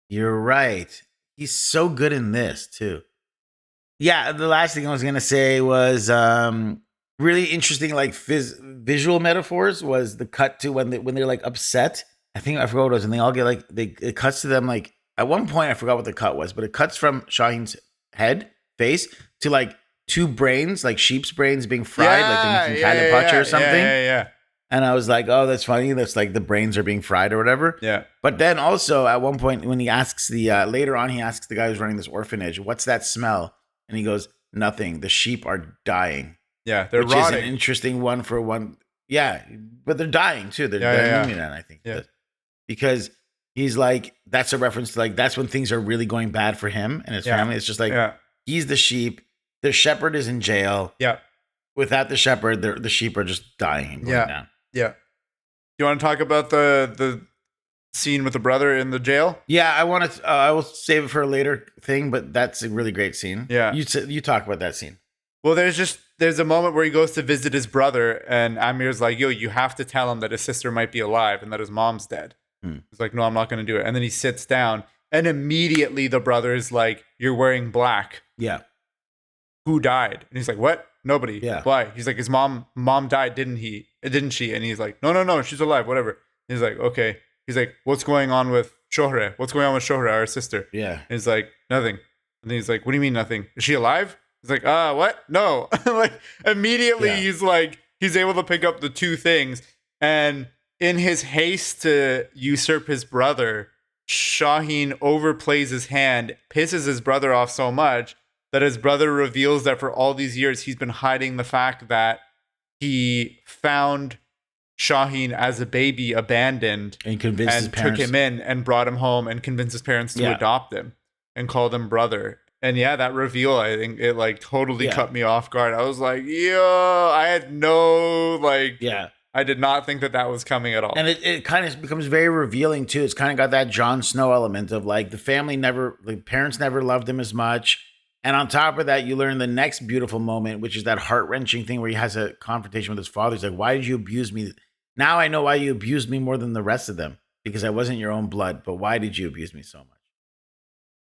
You're right. He's so good in this too. Yeah, the last thing I was going to say was really interesting, like visual metaphors, was the cut to when they're like upset. I forgot what it was, and they all get like, it cuts to them like, at one point I forgot what the cut was, but it cuts from Shahin's face to like two brains, like sheep's brains being fried, like they're making pacha or something. Yeah. And I was like, oh, that's funny. That's like the brains are being fried or whatever. Yeah. But then also at one point when he asks later on, he asks the guy who's running this orphanage, what's that smell? And he goes, nothing. The sheep are dying. Yeah, they're which rotting. Is an interesting one for one. Yeah, but they're dying too. They're moving on, I think. Yeah. Because he's like, that's a reference to like, that's when things are really going bad for him and his family. It's just like, he's the sheep. The shepherd is in jail. Yeah. Without the shepherd, the sheep are just dying and going down. Yeah. You want to talk about the scene with the brother in the jail? Yeah, I want to. I will save it for a later thing, but that's a really great scene. Yeah, you talk about that scene. Well, there's a moment where he goes to visit his brother, and Amir's like, "Yo, you have to tell him that his sister might be alive and that his mom's dead." He's like, "No, I'm not going to do it." And then he sits down, and immediately the brother is like, "You're wearing black." Yeah. Who died? And he's like, "What? Nobody." Yeah. Why? He's like, "His mom died, didn't he? Didn't she?" And he's like, No, she's alive, whatever. He's like, "Okay." He's like, "What's going on with Shohreh? What's going on with Shohreh, our sister?" Yeah. And he's like, "Nothing." And then he's like, "What do you mean nothing? Is she alive?" He's like, what? No." Like immediately he's like, he's able to pick up the two things. And in his haste to usurp his brother, Shahin overplays his hand, pisses his brother off so much that his brother reveals that for all these years, he's been hiding the fact that he found Shahin as a baby abandoned and convinced his parents, took him in and brought him home and convinced his parents to adopt him and called him brother. And that reveal, I think it like totally cut me off guard. I was like, yo, I had no I did not think that was coming at all. And it kind of becomes very revealing too. It's kind of got that Jon Snow element of like the parents never loved him as much. And on top of that, you learn the next beautiful moment, which is that heart-wrenching thing where he has a confrontation with his father. He's like, why did you abuse me? Now I know why you abused me more than the rest of them, because I wasn't your own blood. But why did you abuse me so much?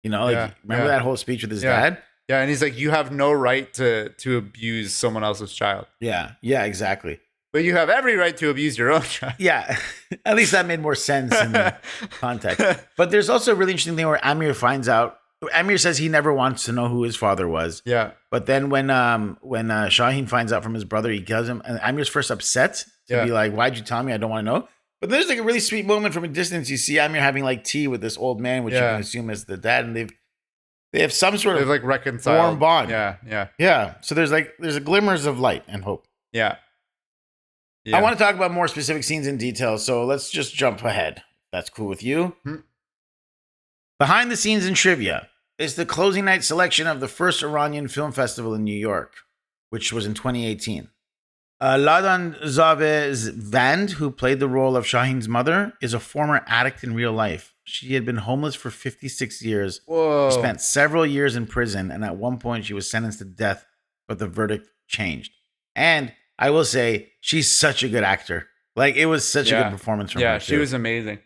You know, like, remember that whole speech with his dad? Yeah, and he's like, you have no right to abuse someone else's child. Yeah, exactly. But you have every right to abuse your own child. Yeah, at least that made more sense in the context. But there's also a really interesting thing where Amir finds out. Amir says he never wants to know who his father was. Yeah. But then when Shahin finds out from his brother, he tells him, and Amir's first upset to be like, why'd you tell me? I don't want to know. But there's like a really sweet moment from a distance. You see Amir having like tea with this old man, which you can assume is the dad, and they have some sort of like reconciled warm bond. Yeah. So there's a glimmers of light and hope. Yeah. I want to talk about more specific scenes in detail, so let's just jump ahead. That's cool with you. Behind the scenes in trivia is the closing night selection of the first Iranian Film Festival in New York, which was in 2018. Ladan Zavand, who played the role of Shahin's mother, is a former addict in real life. She had been homeless for 56 years. Whoa. She spent several years in prison, and at one point she was sentenced to death, but the verdict changed. And I will say, she's such a good actor. Like, it was such a good performance from her. Yeah, she was amazing.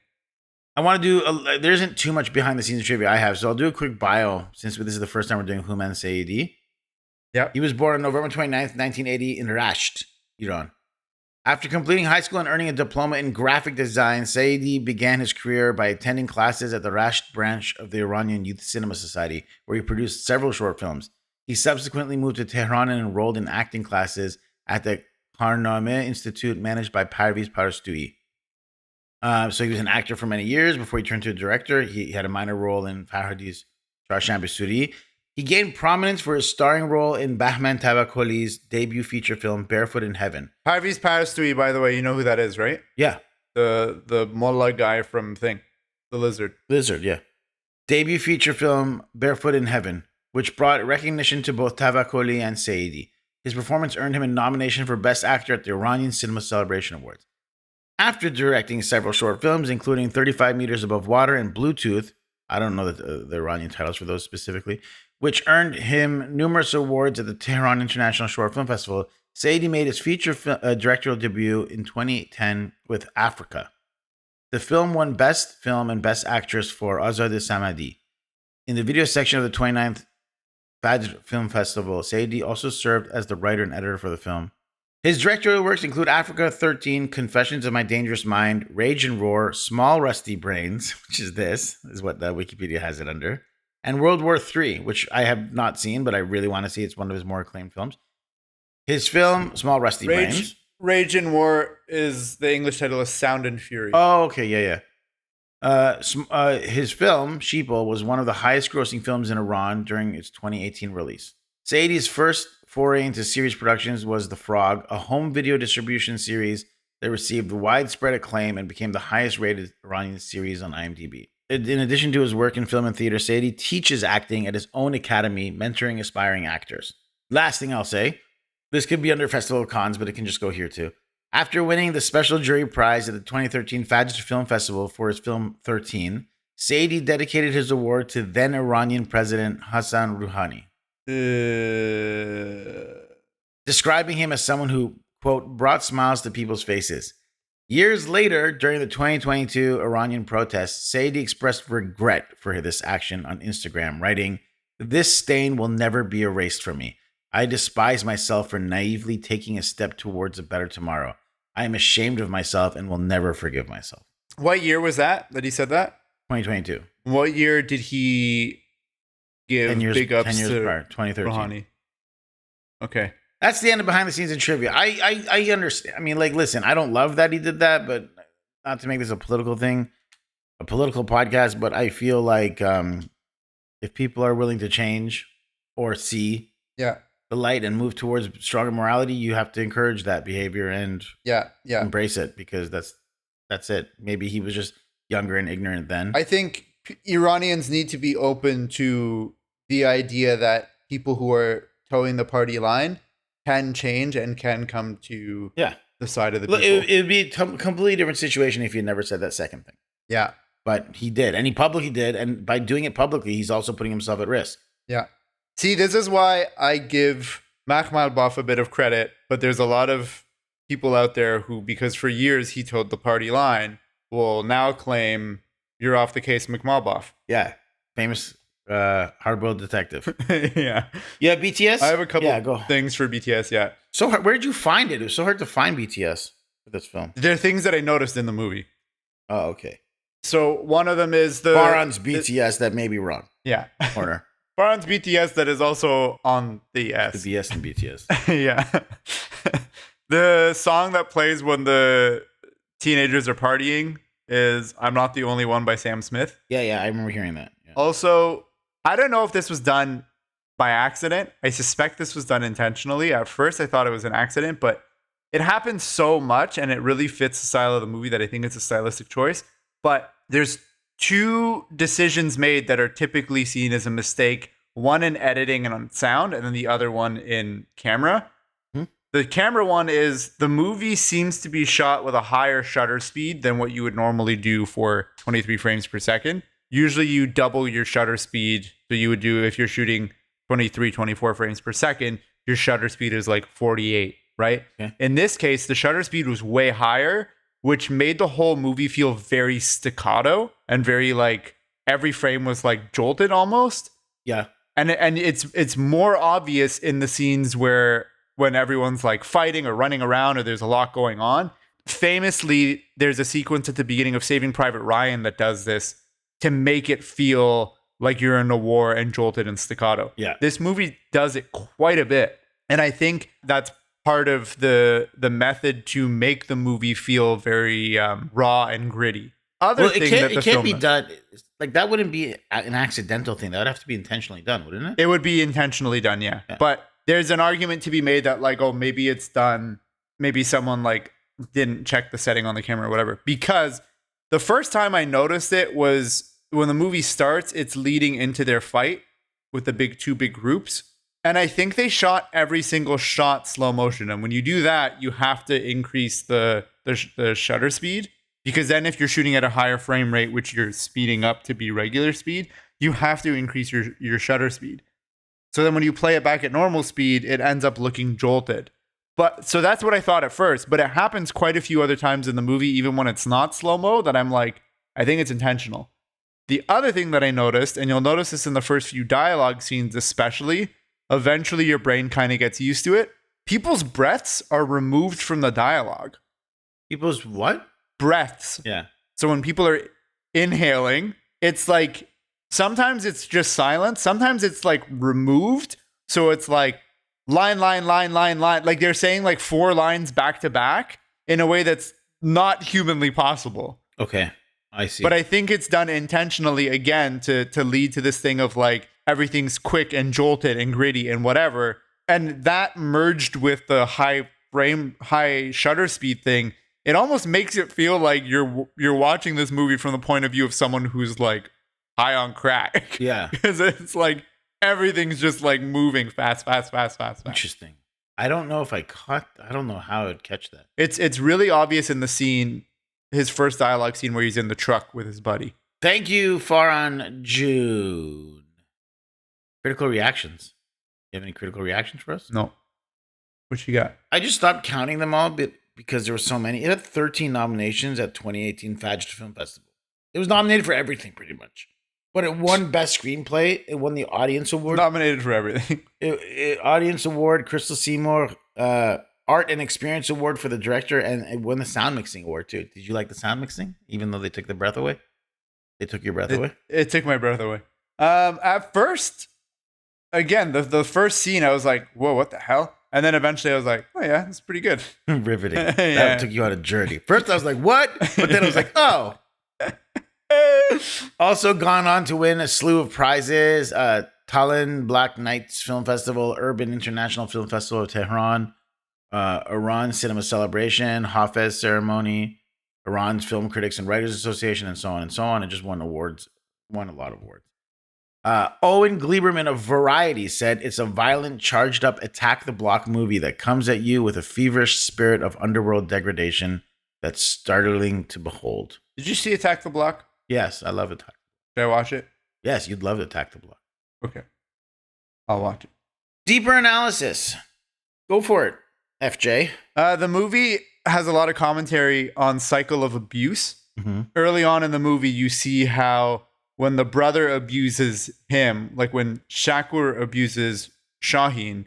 I want to do, there isn't too much behind the scenes trivia I have, so I'll do a quick bio since this is the first time we're doing Houman Seyyedi. Yeah. He was born on November 29th, 1980 in Rasht, Iran. After completing high school and earning a diploma in graphic design, Seyyedi began his career by attending classes at the Rasht branch of the Iranian Youth Cinema Society, where he produced several short films. He subsequently moved to Tehran and enrolled in acting classes at the Karname Institute, managed by Parviz Parastui. So he was an actor for many years before he turned to a director. He had a minor role in Farhadi's Charshambi Suri. He gained prominence for his starring role in Bahman Tavakoli's debut feature film, Barefoot in Heaven. Parviz Parastui, by the way, you know who that is, right? Yeah. The mullah guy from Thing, the lizard. Lizard, yeah. Debut feature film, Barefoot in Heaven, which brought recognition to both Tavakoli and Seyyedi. His performance earned him a nomination for Best Actor at the Iranian Cinema Celebration Awards. After directing several short films, including 35 Meters Above Water and Bluetooth, I don't know the Iranian titles for those specifically, which earned him numerous awards at the Tehran International Short Film Festival, Seyyedi made his feature directorial debut in 2010 with Africa. The film won Best Film and Best Actress for Azadeh Samadi. In the video section of the 29th Fajr Film Festival, Seyyedi also served as the writer and editor for the film. His directorial works include Africa 13, Confessions of My Dangerous Mind, Rage and Roar, Small Rusty Brains, which is what the Wikipedia has it under, and World War III, which I have not seen, but I really want to see. It's one of his more acclaimed films. His film, Small Rusty Brains. Rage and War is the English title is Sound and Fury. Oh, okay, yeah. His film, Sheeple, was one of the highest grossing films in Iran during its 2018 release. Seyyedi's first foray into series productions was The Frog, a home video distribution series that received widespread acclaim and became the highest rated Iranian series on IMDb. In addition to his work in film and theater, Seyyedi teaches acting at his own academy, mentoring aspiring actors. Last thing I'll say, this could be under Festival of Cannes, but it can just go here too. After winning the Special Jury Prize at the 2013 Fajr Film Festival for his film 13, Seyyedi dedicated his award to then Iranian President Hassan Rouhani, describing him as someone who, quote, brought smiles to people's faces. Years later, during the 2022 Iranian protests, Seyyedi expressed regret for this action on Instagram, writing, "This stain will never be erased from me. I despise myself for naively taking a step towards a better tomorrow. I am ashamed of myself and will never forgive myself." What year was that he said that? 2022. What year did he give 10 years, big ups 10 years to prior, 2013. Rouhani? Okay. That's the end of behind the scenes in trivia. I understand. I mean, like, listen, I don't love that he did that, but not to make this a political thing, a political podcast, but I feel like if people are willing to change or see the light and move towards stronger morality, you have to encourage that behavior and embrace it, because that's it. Maybe he was just younger and ignorant then. I think Iranians need to be open to the idea that people who are towing the party line can change and can come to the side of the people. It would be a completely different situation if he had never said that second thing. Yeah. But he did, and he publicly did, and by doing it publicly, he's also putting himself at risk. Yeah. See, this is why I give Makhmalbaf a bit of credit, but there's a lot of people out there who, because for years he told the party line, will now claim you're off the case, Makhmalbaf. Yeah, famous hard-boiled detective. Yeah. Yeah, BTS? I have a couple things for BTS, yeah. So where did you find it? It was so hard to find BTS for this film. There are things that I noticed in the movie. Oh, okay. So one of them is the... Baran's BTS that may be wrong. Yeah. Corner. Baran's BTS that is also on the S. The BS and BTS. Yeah. The song that plays when the teenagers are partying is I'm Not the Only One by Sam Smith. Yeah, I remember hearing that. Yeah. Also, I don't know if this was done by accident. I suspect this was done intentionally. At first, I thought it was an accident, but it happens so much and it really fits the style of the movie that I think it's a stylistic choice. But there's two decisions made that are typically seen as a mistake, one in editing and on sound, and then the other one in camera. The camera one is the movie seems to be shot with a higher shutter speed than what you would normally do for 23 frames per second. Usually you double your shutter speed. So you would do, if you're shooting 23, 24 frames per second, your shutter speed is like 48, right? Okay. In this case, the shutter speed was way higher, which made the whole movie feel very staccato and very like every frame was like jolted almost. Yeah. And it's more obvious in the scenes when everyone's like fighting or running around or there's a lot going on. Famously, there's a sequence at the beginning of Saving Private Ryan that does this to make it feel like you're in a war and jolted and staccato. Yeah. This movie does it quite a bit. And I think that's part of the method to make the movie feel very raw and gritty. It can't be done. Like, that wouldn't be an accidental thing. That would have to be intentionally done, wouldn't it? It would be intentionally done, yeah. But there's an argument to be made that like, oh, maybe it's done. Maybe someone like didn't check the setting on the camera or whatever. Because the first time I noticed it was when the movie starts, it's leading into their fight with the two big groups. And I think they shot every single shot slow motion. And when you do that, you have to increase the shutter speed. Because then if you're shooting at a higher frame rate, which you're speeding up to be regular speed, you have to increase your shutter speed. So then when you play it back at normal speed, it ends up looking jolted. But so that's what I thought at first. But it happens quite a few other times in the movie, even when it's not slow-mo, that I'm like, I think it's intentional. The other thing that I noticed, and you'll notice this in the first few dialogue scenes especially, eventually your brain kind of gets used to it. People's breaths are removed from the dialogue. People's what? Breaths. Yeah. So when people are inhaling, it's like sometimes it's just silence. Sometimes it's like removed. So it's like line. Like they're saying like 4 lines back to back in a way that's not humanly possible. Okay. I see. But I think it's done intentionally again to lead to this thing of like everything's quick and jolted and gritty and whatever. And that merged with the high shutter speed thing. It almost makes it feel like you're watching this movie from the point of view of someone who's like high on crack. Yeah. Because it's like everything's just like moving fast. Interesting. I don't know how I'd catch that. It's really obvious in the scene, his first dialogue scene where he's in the truck with his buddy. Thank you, Farhan June. Critical reactions. You have any critical reactions for us? No. What you got? I just stopped counting them all because there were so many. It had 13 nominations at 2018 Fajr Film Festival. It was nominated for everything, pretty much. But it won Best Screenplay. It won the Audience Award. Nominated for everything. Audience Award, Crystal Seymour, Art and Experience Award for the director, and it won the Sound Mixing Award, too. Did you like the sound mixing, even though they took the breath away? They took your breath away? It took my breath away. At first, again, the first scene, I was like, whoa, what the hell? And then eventually I was like, oh yeah, it's pretty good. Riveting. Yeah. That took you on a journey. First I was like, what? But then I was like, oh. Also gone on to win a slew of prizes. Tallinn Black Nights Film Festival, Urban International Film Festival of Tehran, Iran Cinema Celebration, Hafez Ceremony, Iran's Film Critics and Writers Association, and so on and so on. It just won a lot of awards. Owen Gleiberman of Variety said it's a violent, charged up attack the block movie that comes at you with a feverish spirit of underworld degradation that's startling to behold. Did you see Attack the Block? Yes, I love Attack. Should I watch it? Yes, you'd love Attack the Block. Okay. I'll watch it. Deeper analysis. Go for it, FJ. The movie has a lot of commentary on cycle of abuse. Mm-hmm. Early on in the movie, you see how when the brother abuses him, like when Shakoor abuses Shahin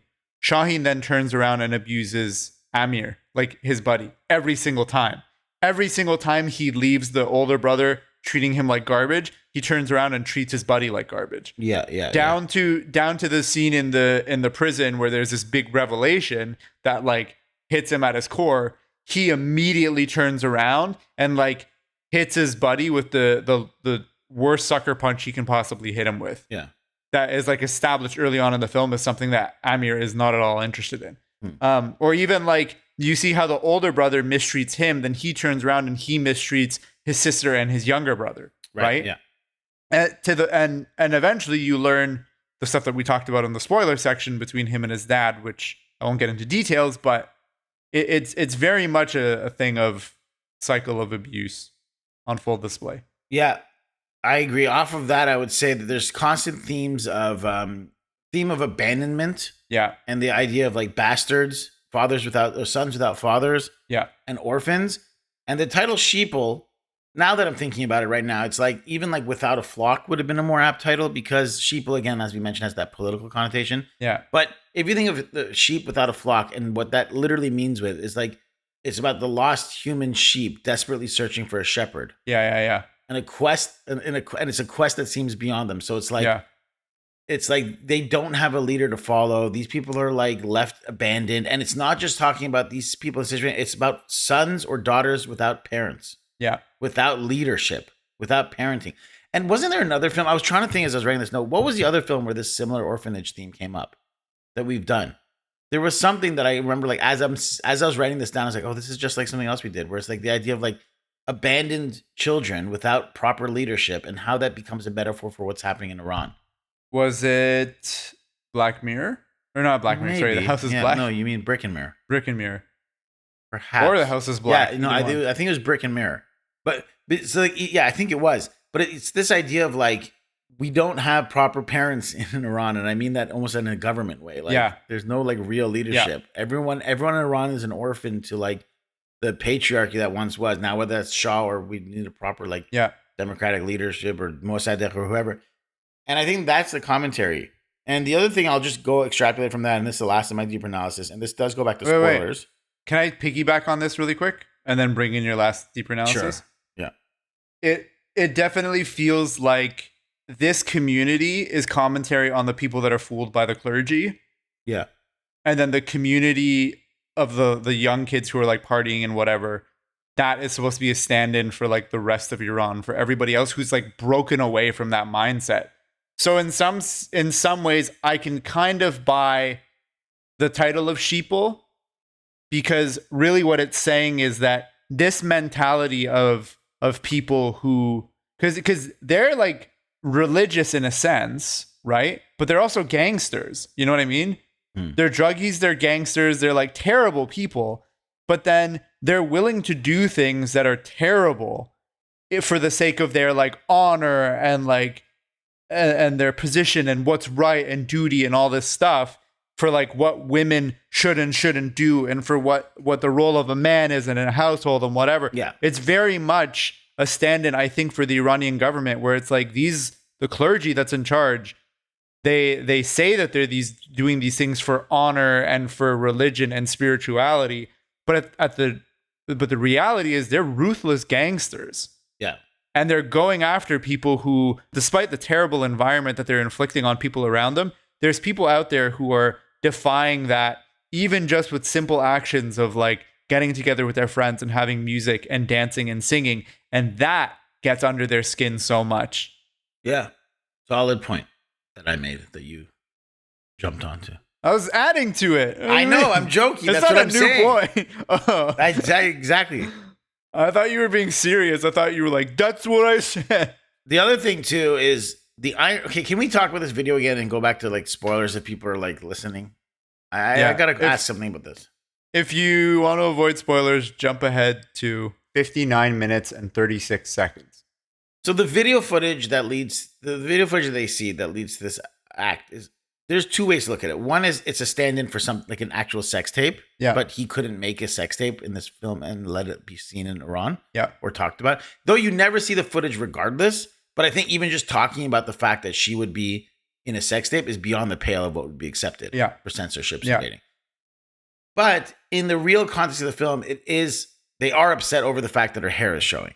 then turns around and abuses Amir, like his buddy, every single time. Every single time he leaves the older brother treating him like garbage, he turns around and treats his buddy like garbage. Down to the scene in the prison where there's this big revelation that like hits him at his core. He immediately turns around and like hits his buddy with the worst sucker punch he can possibly hit him with. Yeah. That is like established early on in the film as something that Amir is not at all interested in. Or even like you see how the older brother mistreats him, then he turns around and he mistreats his sister and his younger brother. Right? Yeah. And eventually you learn the stuff that we talked about in the spoiler section between him and his dad, which I won't get into details, but it's very much a thing of cycle of abuse on full display. Yeah, I agree. Off of that, I would say that there's constant themes of theme of abandonment. Yeah, and the idea of like bastards, sons without fathers. Yeah, and orphans. And the title Sheeple. Now that I'm thinking about it right now, it's like even like Without a Flock would have been a more apt title because Sheeple, again, as we mentioned, has that political connotation. Yeah. But if you think of the sheep without a flock and what that literally means with is like, it's about the lost human sheep desperately searching for a shepherd. Yeah. And a quest, and it's a quest that seems beyond them. So it's like, It's like they don't have a leader to follow. These people are like left abandoned. And it's not just talking about these people in situation. It's about sons or daughters without parents. Yeah. Without leadership, without parenting. And wasn't there another film? I was trying to think as I was writing this note. What was the other film where this similar orphanage theme came up that we've done? There was something that I remember, like as I was writing this down, I was like, oh, this is just like something else we did, where it's like the idea of like abandoned children without proper leadership and how that becomes a metaphor for what's happening in Iran. Was it Black Mirror? Or not Black Mirror, sorry, The House is Black? No, you mean Brick and Mirror. Brick and Mirror. Perhaps. Or The House is Black. Yeah, no, I think it was Brick and Mirror. But so like, yeah, I think it was. But it's this idea of like, we don't have proper parents in Iran. And I mean that almost in a government way. Like, there's no like real leadership. Yeah. Everyone in Iran is an orphan to like the patriarchy that once was. Now, whether that's Shah or we need a proper like democratic leadership or Mossadegh or whoever. And I think that's the commentary. And the other thing, I'll just go extrapolate from that. And this is the last of my deeper analysis. And this does go back to spoilers. Wait. Can I piggyback on this really quick and then bring in your last deeper analysis? Sure. Yeah. It definitely feels like this community is commentary on the people that are fooled by the clergy. Yeah. And then the community of the young kids who are like partying and whatever, that is supposed to be a stand-in for like the rest of Iran, for everybody else who's like broken away from that mindset. So in some ways, I can kind of buy the title of Sheeple, because really what it's saying is that this mentality of people who, because they're like religious in a sense, right? But they're also gangsters. You know what I mean? They're druggies, they're gangsters, they're like terrible people. But then they're willing to do things that are terrible for the sake of their like honor and like and their position and what's right and duty and all this stuff, for like what women should and shouldn't do, and for what the role of a man is in a household and whatever. Yeah. It's very much a stand-in, I think, for the Iranian government, where it's like the clergy that's in charge, they say that they're doing these things for honor and for religion and spirituality, but the reality is they're ruthless gangsters. Yeah. And they're going after people who, despite the terrible environment that they're inflicting on people around them, there's people out there who are defying that, even just with simple actions of like getting together with their friends and having music and dancing and singing. And that gets under their skin so much. Yeah. Solid point that I made that you jumped onto. I was adding to it. I know. I'm joking. That's what I'm saying. It's not a new point. Oh. Exactly. I thought you were being serious. I thought you were like, that's what I said. The other thing too is okay, can we talk about this video again and go back to like spoilers if people are like listening? I gotta ask something about this. If you want to avoid spoilers, jump ahead to 59 minutes and 36 seconds. So the video footage that they see that leads to this act is there's two ways to look at it. One is it's a stand-in for some like an actual sex tape. Yeah. But he couldn't make a sex tape in this film and let it be seen in Iran. Yeah. Or talked about. Though you never see the footage regardless. But I think even just talking about the fact that she would be in a sex tape is beyond the pale of what would be accepted for censorship dating. But in the real context of the film, they are upset over the fact that her hair is showing.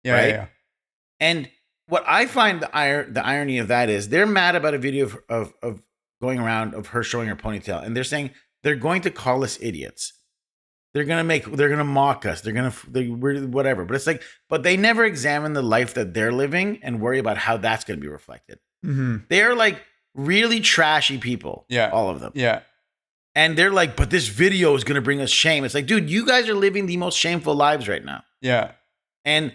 Yeah. Right? Yeah. And what I find the irony of that is they're mad about a video of going around of her showing her ponytail, and they're saying they're going to call us idiots. They're gonna mock us. We're whatever. But it's like, but they never examine the life that they're living and worry about how that's gonna be reflected. Mm-hmm. They're like really trashy people. Yeah, all of them. Yeah, and they're like, but this video is gonna bring us shame. It's like, dude, you guys are living the most shameful lives right now. Yeah, and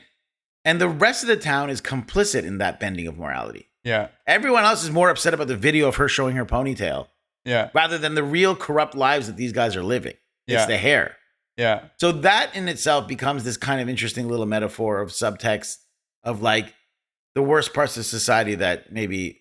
the rest of the town is complicit in that bending of morality. Yeah. Everyone else is more upset about the video of her showing her ponytail. Yeah. Rather than the real corrupt lives that these guys are living. It's the hair. Yeah. So that in itself becomes this kind of interesting little metaphor of subtext of like the worst parts of society that maybe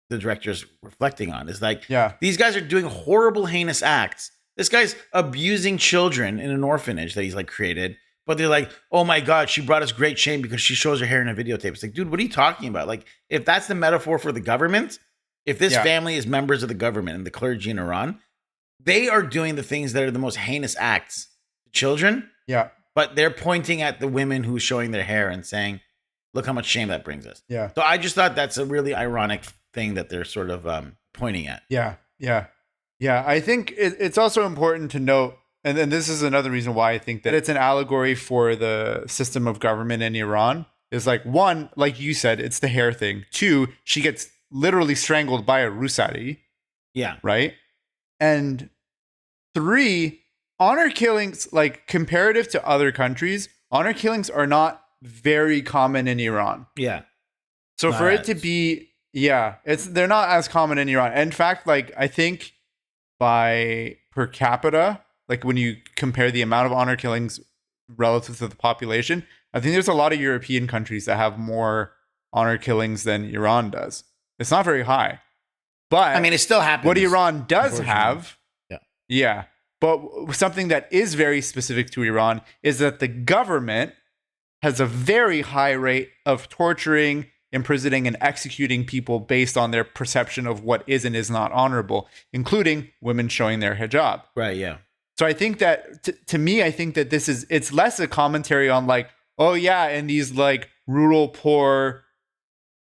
the director's reflecting on. Is like, these guys are doing horrible, heinous acts. This guy's abusing children in an orphanage that he's like created. But they're like, oh my God, she brought us great shame because she shows her hair in a videotape. It's like, dude, what are you talking about? Like, if that's the metaphor for the government, if this family is members of the government and the clergy in Iran, they are doing the things that are the most heinous acts to children. Yeah. But they're pointing at the women who's showing their hair and saying, look how much shame that brings us. Yeah. So I just thought that's a really ironic thing that they're sort of pointing at. Yeah. Yeah. Yeah. I think it's also important to note, and then this is another reason why I think that it's an allegory for the system of government in Iran. Is like, one, like you said, it's the hair thing. Two, she gets literally strangled by a Rusari. Yeah. Right? And three, honor killings, like comparative to other countries, honor killings are not very common in Iran. Yeah. So for it to be, they're not as common in Iran. In fact, like I think by per capita, like when you compare the amount of honor killings relative to the population, I think there's a lot of European countries that have more honor killings than Iran does. It's not very high. But I mean, it still happens. What Iran does have, but something that is very specific to Iran is that the government has a very high rate of torturing, imprisoning, and executing people based on their perception of what is and is not honorable, including women showing their hijab. Right, yeah. So I think that, to me, I think that it's less a commentary on like, oh yeah, in these like rural, poor,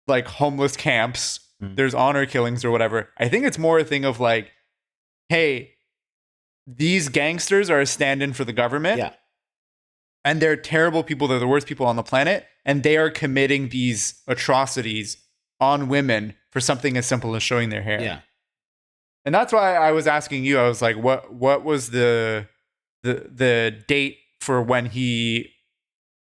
like homeless camps, there's honor killings or whatever. I think it's more a thing of like, hey, these gangsters are a stand-in for the government. Yeah. And they're terrible people. They're the worst people on the planet. And they are committing these atrocities on women for something as simple as showing their hair. Yeah. And that's why I was asking you. I was like, what was the date for when he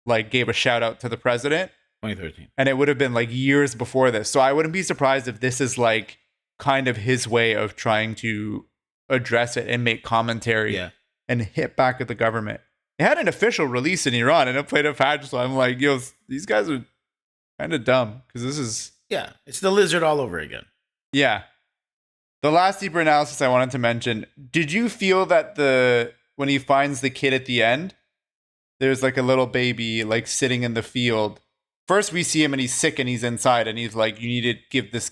like gave a shout out to the president? 2013. And it would have been like years before this. So I wouldn't be surprised if this is like kind of his way of trying to address it and make commentary and hit back at the government. It had an official release in Iran and it played a patch. So I'm like, yo, these guys are kind of dumb because this is. Yeah, it's the lizard all over again. Yeah. The last deeper analysis I wanted to mention, did you feel that when he finds the kid at the end, there's like a little baby like sitting in the field. First we see him and he's sick and he's inside and he's like, you need to get this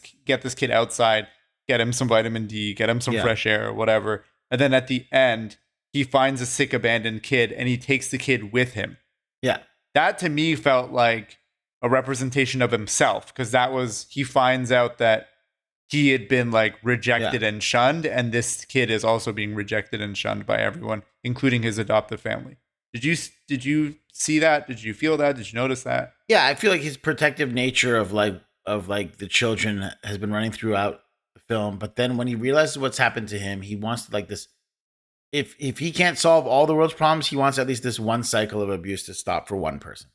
kid outside, get him some vitamin D, get him some fresh air or whatever. And then at the end, he finds a sick abandoned kid and he takes the kid with him. Yeah. That to me felt like a representation of himself because he finds out that he had been like rejected and shunned, and this kid is also being rejected and shunned by everyone, including his adoptive family. Did you see that? Did you feel that? Did you notice that? Yeah, I feel like his protective nature of the children has been running throughout the film, but then when he realizes what's happened to him, he wants to like this. If he can't solve all the world's problems, he wants at least this one cycle of abuse to stop for one person,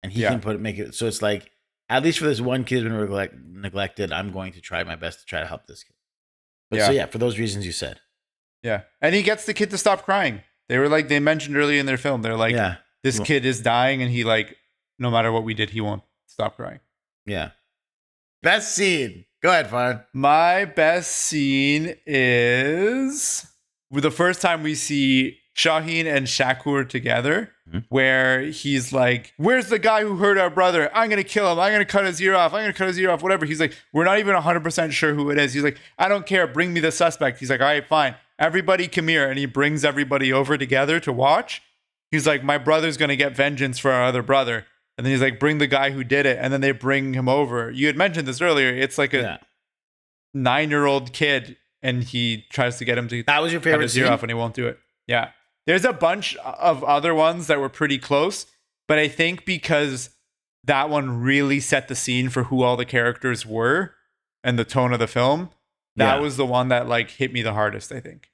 and he can make it so it's like. At least for this one kid who's been neglected, I'm going to try my best to try to help this kid. But so for those reasons you said. Yeah. And he gets the kid to stop crying. They mentioned earlier in their film, they're like, this kid is dying and he like, no matter what we did, he won't stop crying. Yeah. Best scene. Go ahead, Farhan. My best scene is the first time we see Shahin and Shakoor together, where he's like, where's the guy who hurt our brother? I'm going to kill him. I'm going to cut his ear off. I'm going to cut his ear off, whatever. He's like, we're not even 100% sure who it is. He's like, I don't care. Bring me the suspect. He's like, all right, fine. Everybody come here. And he brings everybody over together to watch. He's like, my brother's going to get vengeance for our other brother. And then he's like, bring the guy who did it. And then they bring him over. You had mentioned this earlier. It's like a 9-year-old kid. And he tries to get him to that was your favorite cut his ear off and he won't do it. Yeah. There's a bunch of other ones that were pretty close. But I think because that one really set the scene for who all the characters were and the tone of the film, that was the one that like hit me the hardest, I think.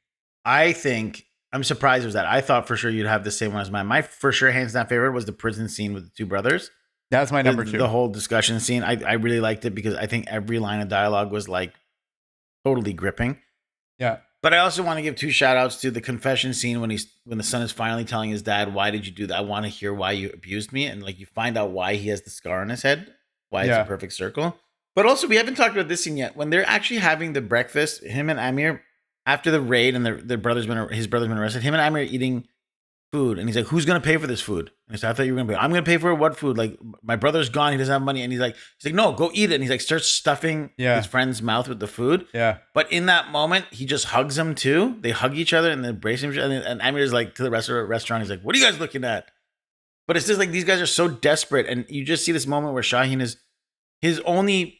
I'm surprised it was that. I thought for sure you'd have the same one as mine. My for sure hands down favorite was the prison scene with the two brothers. That's my number 2. The whole discussion scene. I really liked it because I think every line of dialogue was like totally gripping. Yeah. But I also want to give 2 shout outs to the confession scene when the son is finally telling his dad, why did you do that? I want to hear why you abused me. And like you find out why he has the scar on his head, why it's a perfect circle. But also we haven't talked about this scene yet. When they're actually having the breakfast, him and Amir, after the raid and his brother's been arrested, him and Amir are eating food. And he's like, who's going to pay for this food? And he's like, I thought you were going to pay. I'm going to pay for what food? Like, my brother's gone. He doesn't have money. And he's like, no, go eat it. And he's like, starts stuffing his friend's mouth with the food. Yeah. But in that moment, he just hugs him too. They hug each other and they embrace each other. And Amir's like, to the rest of the restaurant, he's like, what are you guys looking at? But it's just like, these guys are so desperate. And you just see this moment where Shahin is, his only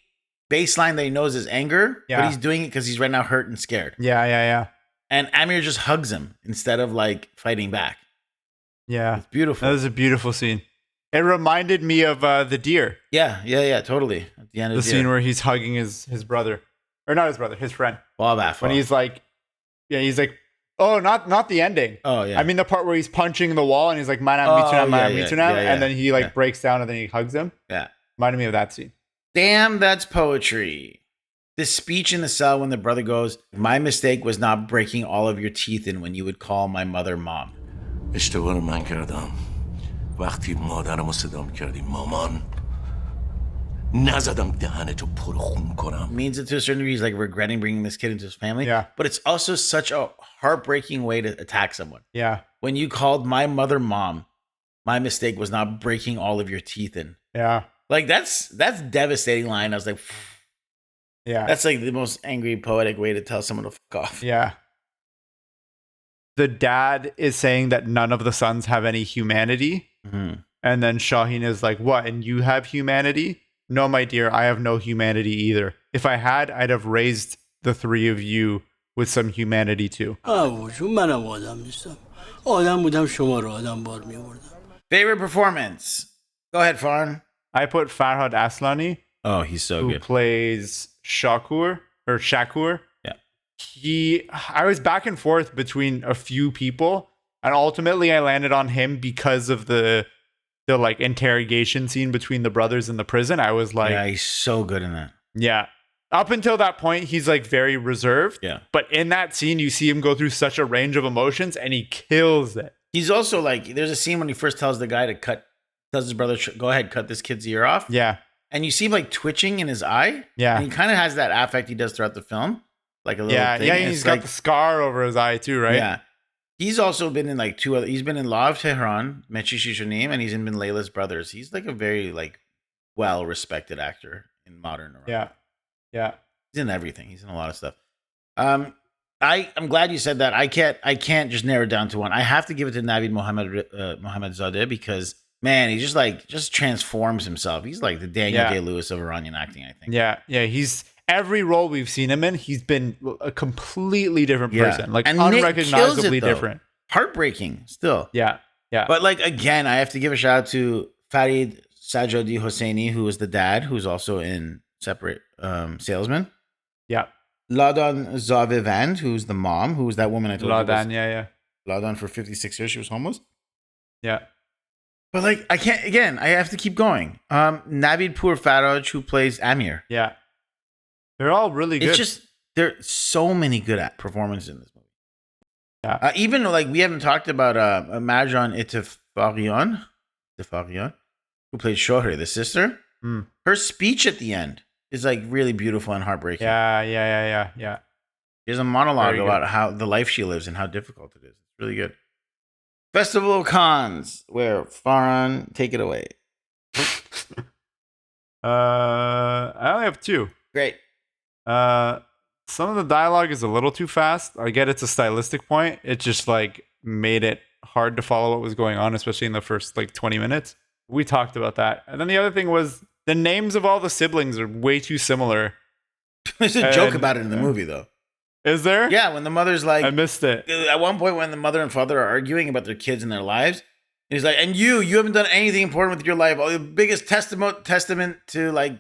baseline that he knows is anger. Yeah. But he's doing it because he's right now hurt and scared. Yeah. And Amir just hugs him instead of like fighting back. Yeah. It's beautiful. That was a beautiful scene. It reminded me of the deer. Yeah, totally. At the end of the scene where he's hugging his brother. Or not his brother, his friend. Bob Affleck. When he's like, oh, not the ending. Oh, yeah. I mean the part where he's punching the wall and he's like, man, and then he like breaks down and then he hugs him. Yeah. Reminded me of that scene. Damn, that's poetry. The speech in the cell when the brother goes, my mistake was not breaking all of your teeth in when you would call my mother mom. اشتباه رو من کردم وقتی مادرمو صدا می‌کردی مامان نزدم دهنتو پر خون کنم. Means it to a certain degree. He's like regretting bringing this kid into his family. Yeah. But it's also such a heartbreaking way to attack someone. Yeah. When you called my mother mom, my mistake was not breaking all of your teeth in. Yeah. Like that's devastating line. I was like, yeah. That's like the most angry, poetic way to tell someone to fuck off. Yeah. The dad is saying that none of the sons have any humanity. Mm-hmm. And then Shahin is like, what? And you have humanity? No, my dear, I have no humanity either. If I had, I'd have raised the 3 of you with some humanity too. Favorite performance? Go ahead, Farhan. I put Farhad Aslani. Oh, he's so good. Who plays Shakoor. Yeah. I was back and forth between a few people, and ultimately I landed on him because of the like interrogation scene between the brothers in the prison. I was like, yeah, he's so good in that. Yeah. Up until that point, he's like very reserved. Yeah. But in that scene, you see him go through such a range of emotions and he kills it. He's also like, there's a scene when he first tells the guy to tells his brother, go ahead, cut this kid's ear off. Yeah. And you see him like twitching in his eye. Yeah. And he kind of has that affect he does throughout the film. Like a little thing. Yeah, he's got the scar over his eye too, right? Yeah. He's also been in like 2 other, he's been in Law of Tehran, Mechi Shishonim, and he's in Bin Layla's Brothers. He's like a very like well-respected actor in modern Iran. Yeah. Yeah. He's in everything. He's in a lot of stuff. I'm glad you said that. I can't just narrow it down to one. I have to give it to Navid Mohammed Zadeh because man, he just transforms himself. He's like the Daniel Day-Lewis of Iranian acting, I think. Yeah. He's every role we've seen him in, he's been a completely different person, like and unrecognizably different. Heartbreaking, still. Yeah. But like again, I have to give a shout out to Farid Sajadi Hosseini, who is the dad, who's also in Separate Salesman. Yeah. Ladan Zavivand, who's the mom, who's that woman I told you. Ladan, Ladan for 56 years, she was homeless. Yeah. But like, I have to keep going. Navid Pur Faraj, who plays Amir. Yeah. They're all really good. It's just, there are so many good performances in this movie. Yeah. Even like, we haven't talked about Marjan Itefarian, who played Shohreh, the sister. Mm. Her speech at the end is like really beautiful and heartbreaking. Yeah. There's a monologue about how the life she lives and how difficult it is. It's really good. Festival of Cons, where Farhan, take it away. I only have 2. Great. Some of the dialogue is a little too fast. I get it's a stylistic point. It just like made it hard to follow what was going on, especially in the first like 20 minutes. We talked about that. And then the other thing was the names of all the siblings are way too similar. There's a joke about it in the movie, though. Is there? Yeah, when the mother's like... I missed it. At one point when the mother and father are arguing about their kids and their lives, and he's like, and you haven't done anything important with your life. The biggest testament to like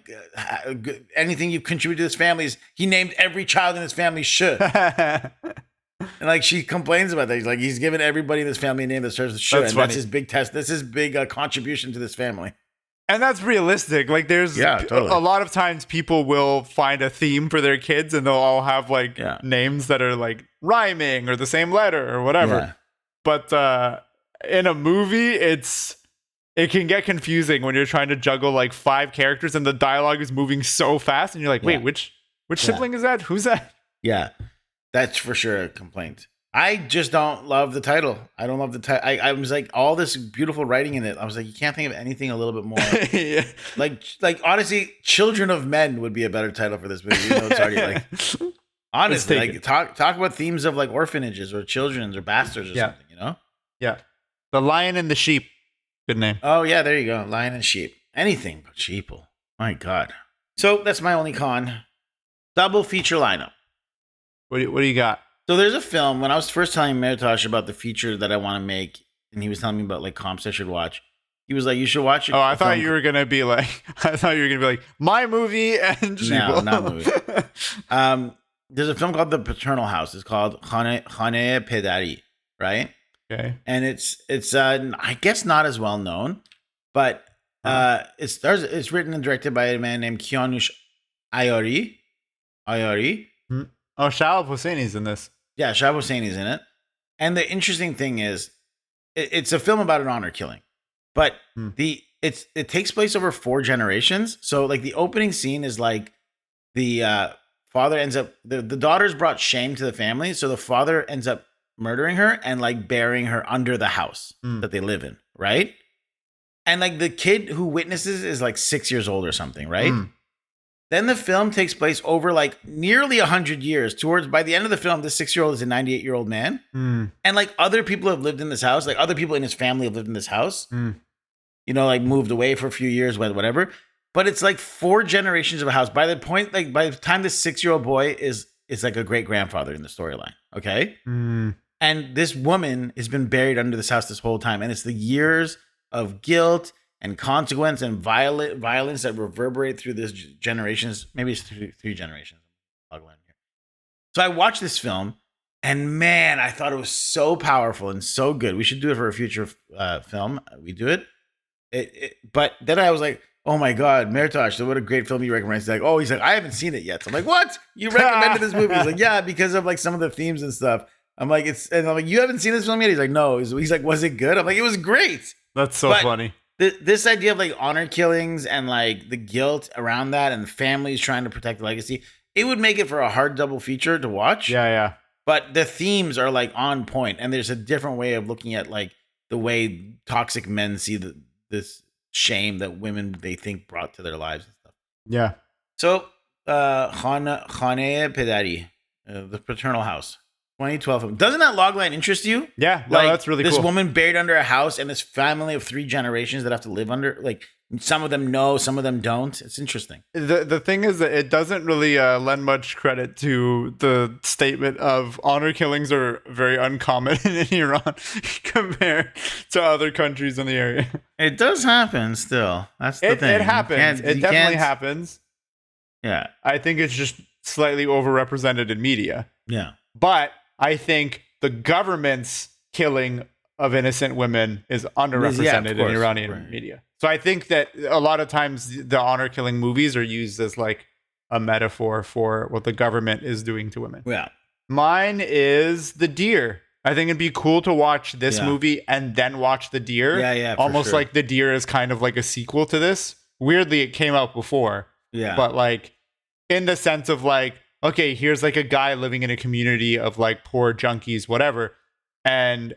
anything you've contributed to this family is he named every child in his family Sh. And like she complains about that. He's like, he's given everybody in this family a name that starts with Sh. That's his big test. That's his big contribution to this family. And that's realistic. Like there's totally. A lot of times people will find a theme for their kids and they'll all have like names that are like rhyming or the same letter or whatever. Yeah. But in a movie, it can get confusing when you're trying to juggle like 5 characters and the dialogue is moving so fast and you're like, wait, which sibling is that? Who's that? Yeah, that's for sure a complaint. I just don't love the title. I don't love the title. I was like, all this beautiful writing in it. I was like, you can't think of anything a little bit more. Yeah. Like honestly, Children of Men would be a better title for this movie. You know, it's already like, honestly, like talk about themes of like orphanages or children's or bastards or something, you know? Yeah. The Lion and the Sheep. Good name. Oh yeah, there you go. Lion and Sheep. Anything but Sheeple. My God. So that's my only con. Double feature lineup. What do you got? So there's a film, when I was first telling Meritosh about the feature that I want to make, and he was telling me about like comps I should watch, he was like, you should watch it. Oh, I thought you were going to be like, my movie and Sheeple. No, not movie. There's a film called The Paternal House. It's called Khane Pedari, right? Okay. And it's I guess not as well known, but it's written and directed by a man named Kianush Ayori. Oh, Shahab Hosseini's in this. Yeah, Shahab Hosseini's in it. And the interesting thing is, it's a film about an honor killing, but it takes place over 4 generations. So like the opening scene is like the father ends up the daughter's brought shame to the family, so the father ends up murdering her and like burying her under the house that they live in, right? And like the kid who witnesses is like 6 years old or something, right? Then the film takes place over like nearly 100 years. By the end of the film, this 6-year-old is a 98-year-old man. And like other people have lived in this house. Like other people in his family have lived in this house. You know, like moved away for a few years, whatever. But it's like 4 generations of a house. By the time this 6-year-old boy is like a great grandfather in the storyline. Okay. And this woman has been buried under this house this whole time. And it's the years of guilt and consequence and violence that reverberate through this generations. Maybe it's 3 generations. So I watched this film, and man, I thought it was so powerful and so good. We should do it for a future film. We do it. But then I was like, oh my God, Meritosh, what a great film you recommend. He's like, I haven't seen it yet. So I'm like, what? You recommended this movie? He's like, yeah, because of like some of the themes and stuff. I'm like, you haven't seen this film yet? He's like, no. He's like, was it good? I'm like, it was great. That's so funny. This idea of like honor killings and like the guilt around that and families trying to protect the legacy, it would make it for a hard double feature to watch. Yeah. But the themes are like on point, and there's a different way of looking at like the way toxic men see this shame that women they think brought to their lives and stuff. Yeah. So Khane Pedari, The Paternal House. 2012. Doesn't that logline interest you? Yeah, no, that's really cool. This woman buried under a house and this family of 3 generations that have to live under, like some of them know, some of them don't. It's interesting. The thing is that it doesn't really lend much credit to the statement of honor killings are very uncommon in Iran compared to other countries in the area. It does happen still. That's the thing. It happens. It definitely happens. Yeah. I think it's just slightly overrepresented in media. Yeah. But I think the government's killing of innocent women is underrepresented in Iranian media. So I think that a lot of times the honor killing movies are used as like a metaphor for what the government is doing to women. Yeah. Mine is The Deer. I think it'd be cool to watch this movie and then watch The Deer. Yeah. Almost like The Deer is kind of like a sequel to this. Weirdly, it came out before. Yeah. But like in the sense of like, okay, here's like a guy living in a community of like poor junkies, whatever, and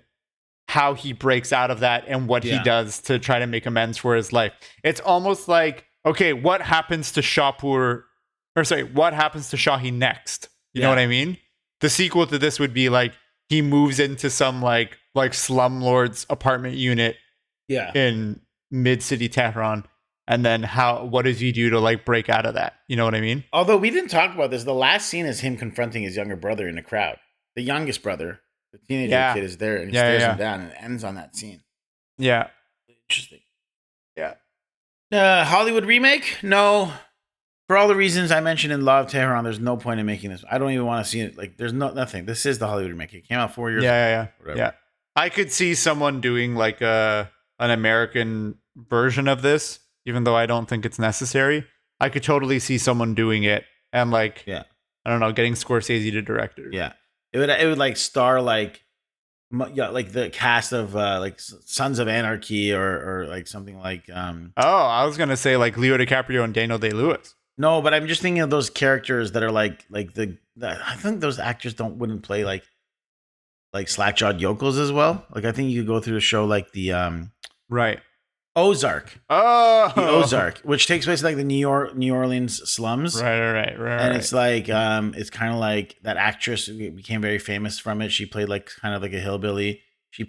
how he breaks out of that and what he does to try to make amends for his life. It's almost like, okay, what happens to what happens to Shahin next? You know what I mean? The sequel to this would be like he moves into some like slumlord's apartment unit in mid-city Tehran. And then what does he do to like break out of that? You know what I mean? Although we didn't talk about this, the last scene is him confronting his younger brother in a crowd. The youngest brother, the teenager kid, is there and he stares him down, and it ends on that scene. Yeah. Interesting. Yeah. Hollywood remake? No. For all the reasons I mentioned in Law of Tehran, there's no point in making this. I don't even want to see it. Like, there's nothing. This is the Hollywood remake. It came out 4 years ago. Yeah. I could see someone doing like an American version of this, even though I don't think it's necessary. I could totally see someone doing it and like, I don't know, getting Scorsese to direct it. Yeah. It would like star like the cast of like Sons of Anarchy or like something like I was gonna say like Leo DiCaprio and Daniel Day-Lewis. No, but I'm just thinking of those characters that are like I think those actors wouldn't play like slack-jawed yokels as well. Like I think you could go through a show like the right. Ozark. Oh, the Ozark, which takes place in like the New Orleans slums. Right. And it's like it's kind of like that actress who became very famous from it. She played like kind of like a hillbilly. She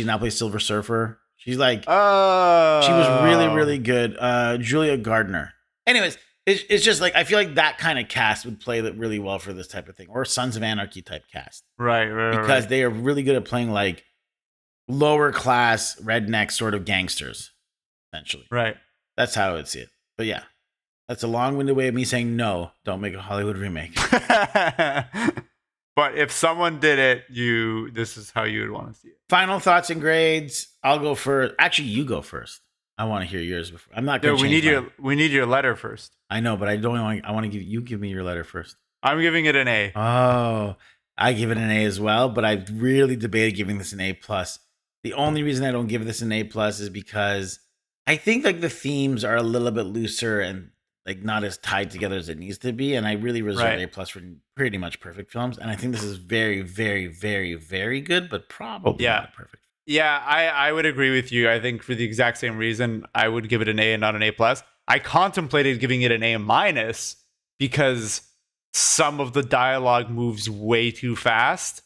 now plays Silver Surfer. She's like she was really, really good. Julia Gardner. Anyways, it's just like I feel like that kind of cast would play really well for this type of thing, or Sons of Anarchy type cast. Right. Because they are really good at playing like lower class redneck sort of gangsters. Essentially. Right. That's how I would see it. But yeah, that's a long-winded way of me saying no, don't make a Hollywood remake. But if someone did it, this is how you would want to see it. Final thoughts and grades. I'll go first. Actually, you go first. I want to hear yours before. I'm not going to change mine. We need your letter first. I know, but I want to give me your letter first. I'm giving it an A. Oh, I give it an A as well, but I really debated giving this an A+. The only reason I don't give this an A+ is because I think like the themes are a little bit looser and like not as tied together as it needs to be. And I really reserve A+ for pretty much perfect films. And I think this is very, very, very, very good, but probably not perfect. Yeah, I would agree with you. I think for the exact same reason, I would give it an A and not an A+. I contemplated giving it an A- because some of the dialogue moves way too fast.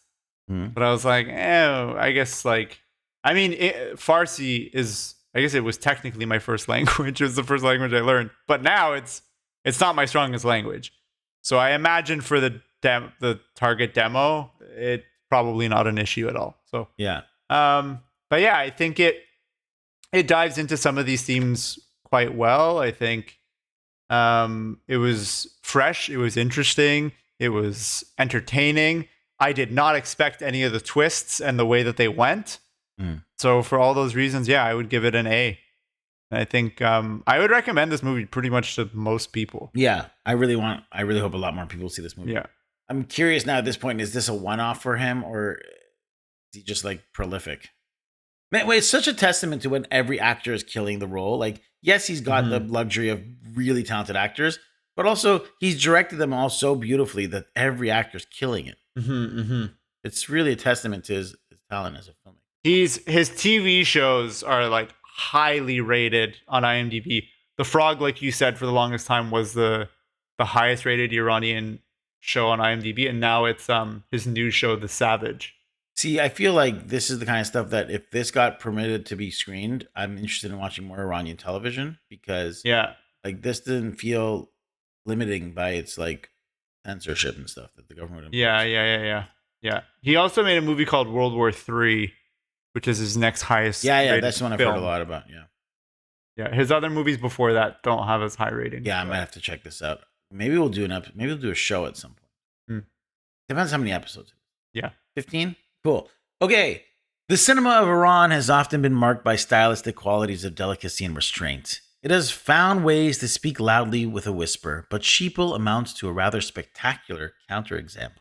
But I was like, I guess like, I mean, Farsi is... I guess it was technically my first language. It was the first language I learned. But now it's not my strongest language. So I imagine for the target demo, it's probably not an issue at all. So yeah. But yeah, I think it dives into some of these themes quite well. I think it was fresh. It was interesting. It was entertaining. I did not expect any of the twists and the way that they went. So for all those reasons, yeah, I would give it an A. And I think I would recommend this movie pretty much to most people. Yeah, I really hope a lot more people see this movie. Yeah. I'm curious now at this point, is this a one-off for him or is he just like prolific? Man, it's such a testament to when every actor is killing the role. Like, yes, he's got the luxury of really talented actors, but also he's directed them all so beautifully that every actor's killing it. It's really a testament to his talent as a filmmaker. His TV shows are like highly rated on IMDb. The Frog, like you said, for the longest time was the highest rated Iranian show on IMDb, and now it's his new show, The Savage. See, I feel like this is the kind of stuff that if this got permitted to be screened, I'm interested in watching more Iranian television because like this didn't feel limiting by its like censorship and stuff that the government imposed. Yeah. He also made a movie called World War III, which is his next highest. Yeah, that's the one I've heard a lot about. Yeah. His other movies before that don't have as high ratings. Yeah, I might have to check this out. Maybe we'll do a show at some point. Depends how many episodes. Yeah, 15. Cool. Okay. The cinema of Iran has often been marked by stylistic qualities of delicacy and restraint. It has found ways to speak loudly with a whisper, but Sheeple amounts to a rather spectacular counterexample.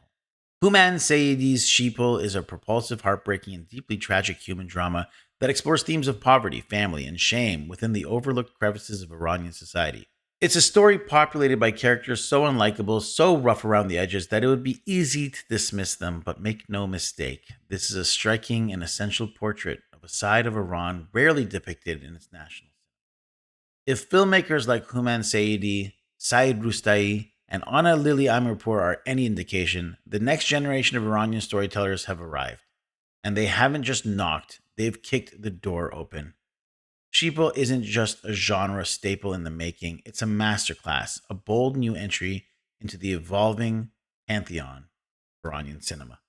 Houman Seyyedi's Sheeple is a propulsive, heartbreaking, and deeply tragic human drama that explores themes of poverty, family, and shame within the overlooked crevices of Iranian society. It's a story populated by characters so unlikable, so rough around the edges that it would be easy to dismiss them, but make no mistake, this is a striking and essential portrait of a side of Iran rarely depicted in its national. If filmmakers like Houman Seyyedi, Saeed Rustai, and Ana Lili Amirpour are any indication, the next generation of Iranian storytellers have arrived. And they haven't just knocked, they've kicked the door open. Sheeple isn't just a genre staple in the making, it's a masterclass, a bold new entry into the evolving pantheon of Iranian cinema.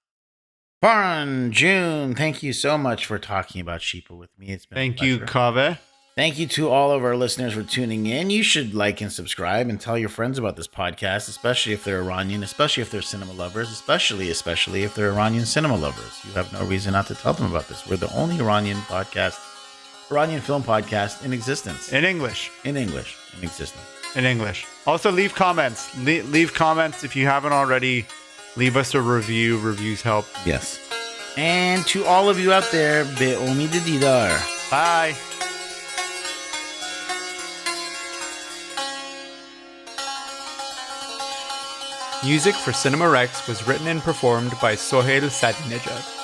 Farhan, June, thank you so much for talking about Sheeple with me. It's been Thank you, Kaveh. Thank you to all of our listeners for tuning in. You should like and subscribe and tell your friends about this podcast, especially if they're Iranian, especially if they're cinema lovers, especially if they're Iranian cinema lovers. You have no reason not to tell them about this. We're the only Iranian film podcast in existence. In English. In existence. In English. Also, leave comments. Leave comments if you haven't already. Leave us a review. Reviews help. Yes. And to all of you out there, be umid didar. Bye. Music for Cinema Rex was written and performed by Sohail Sadinejad.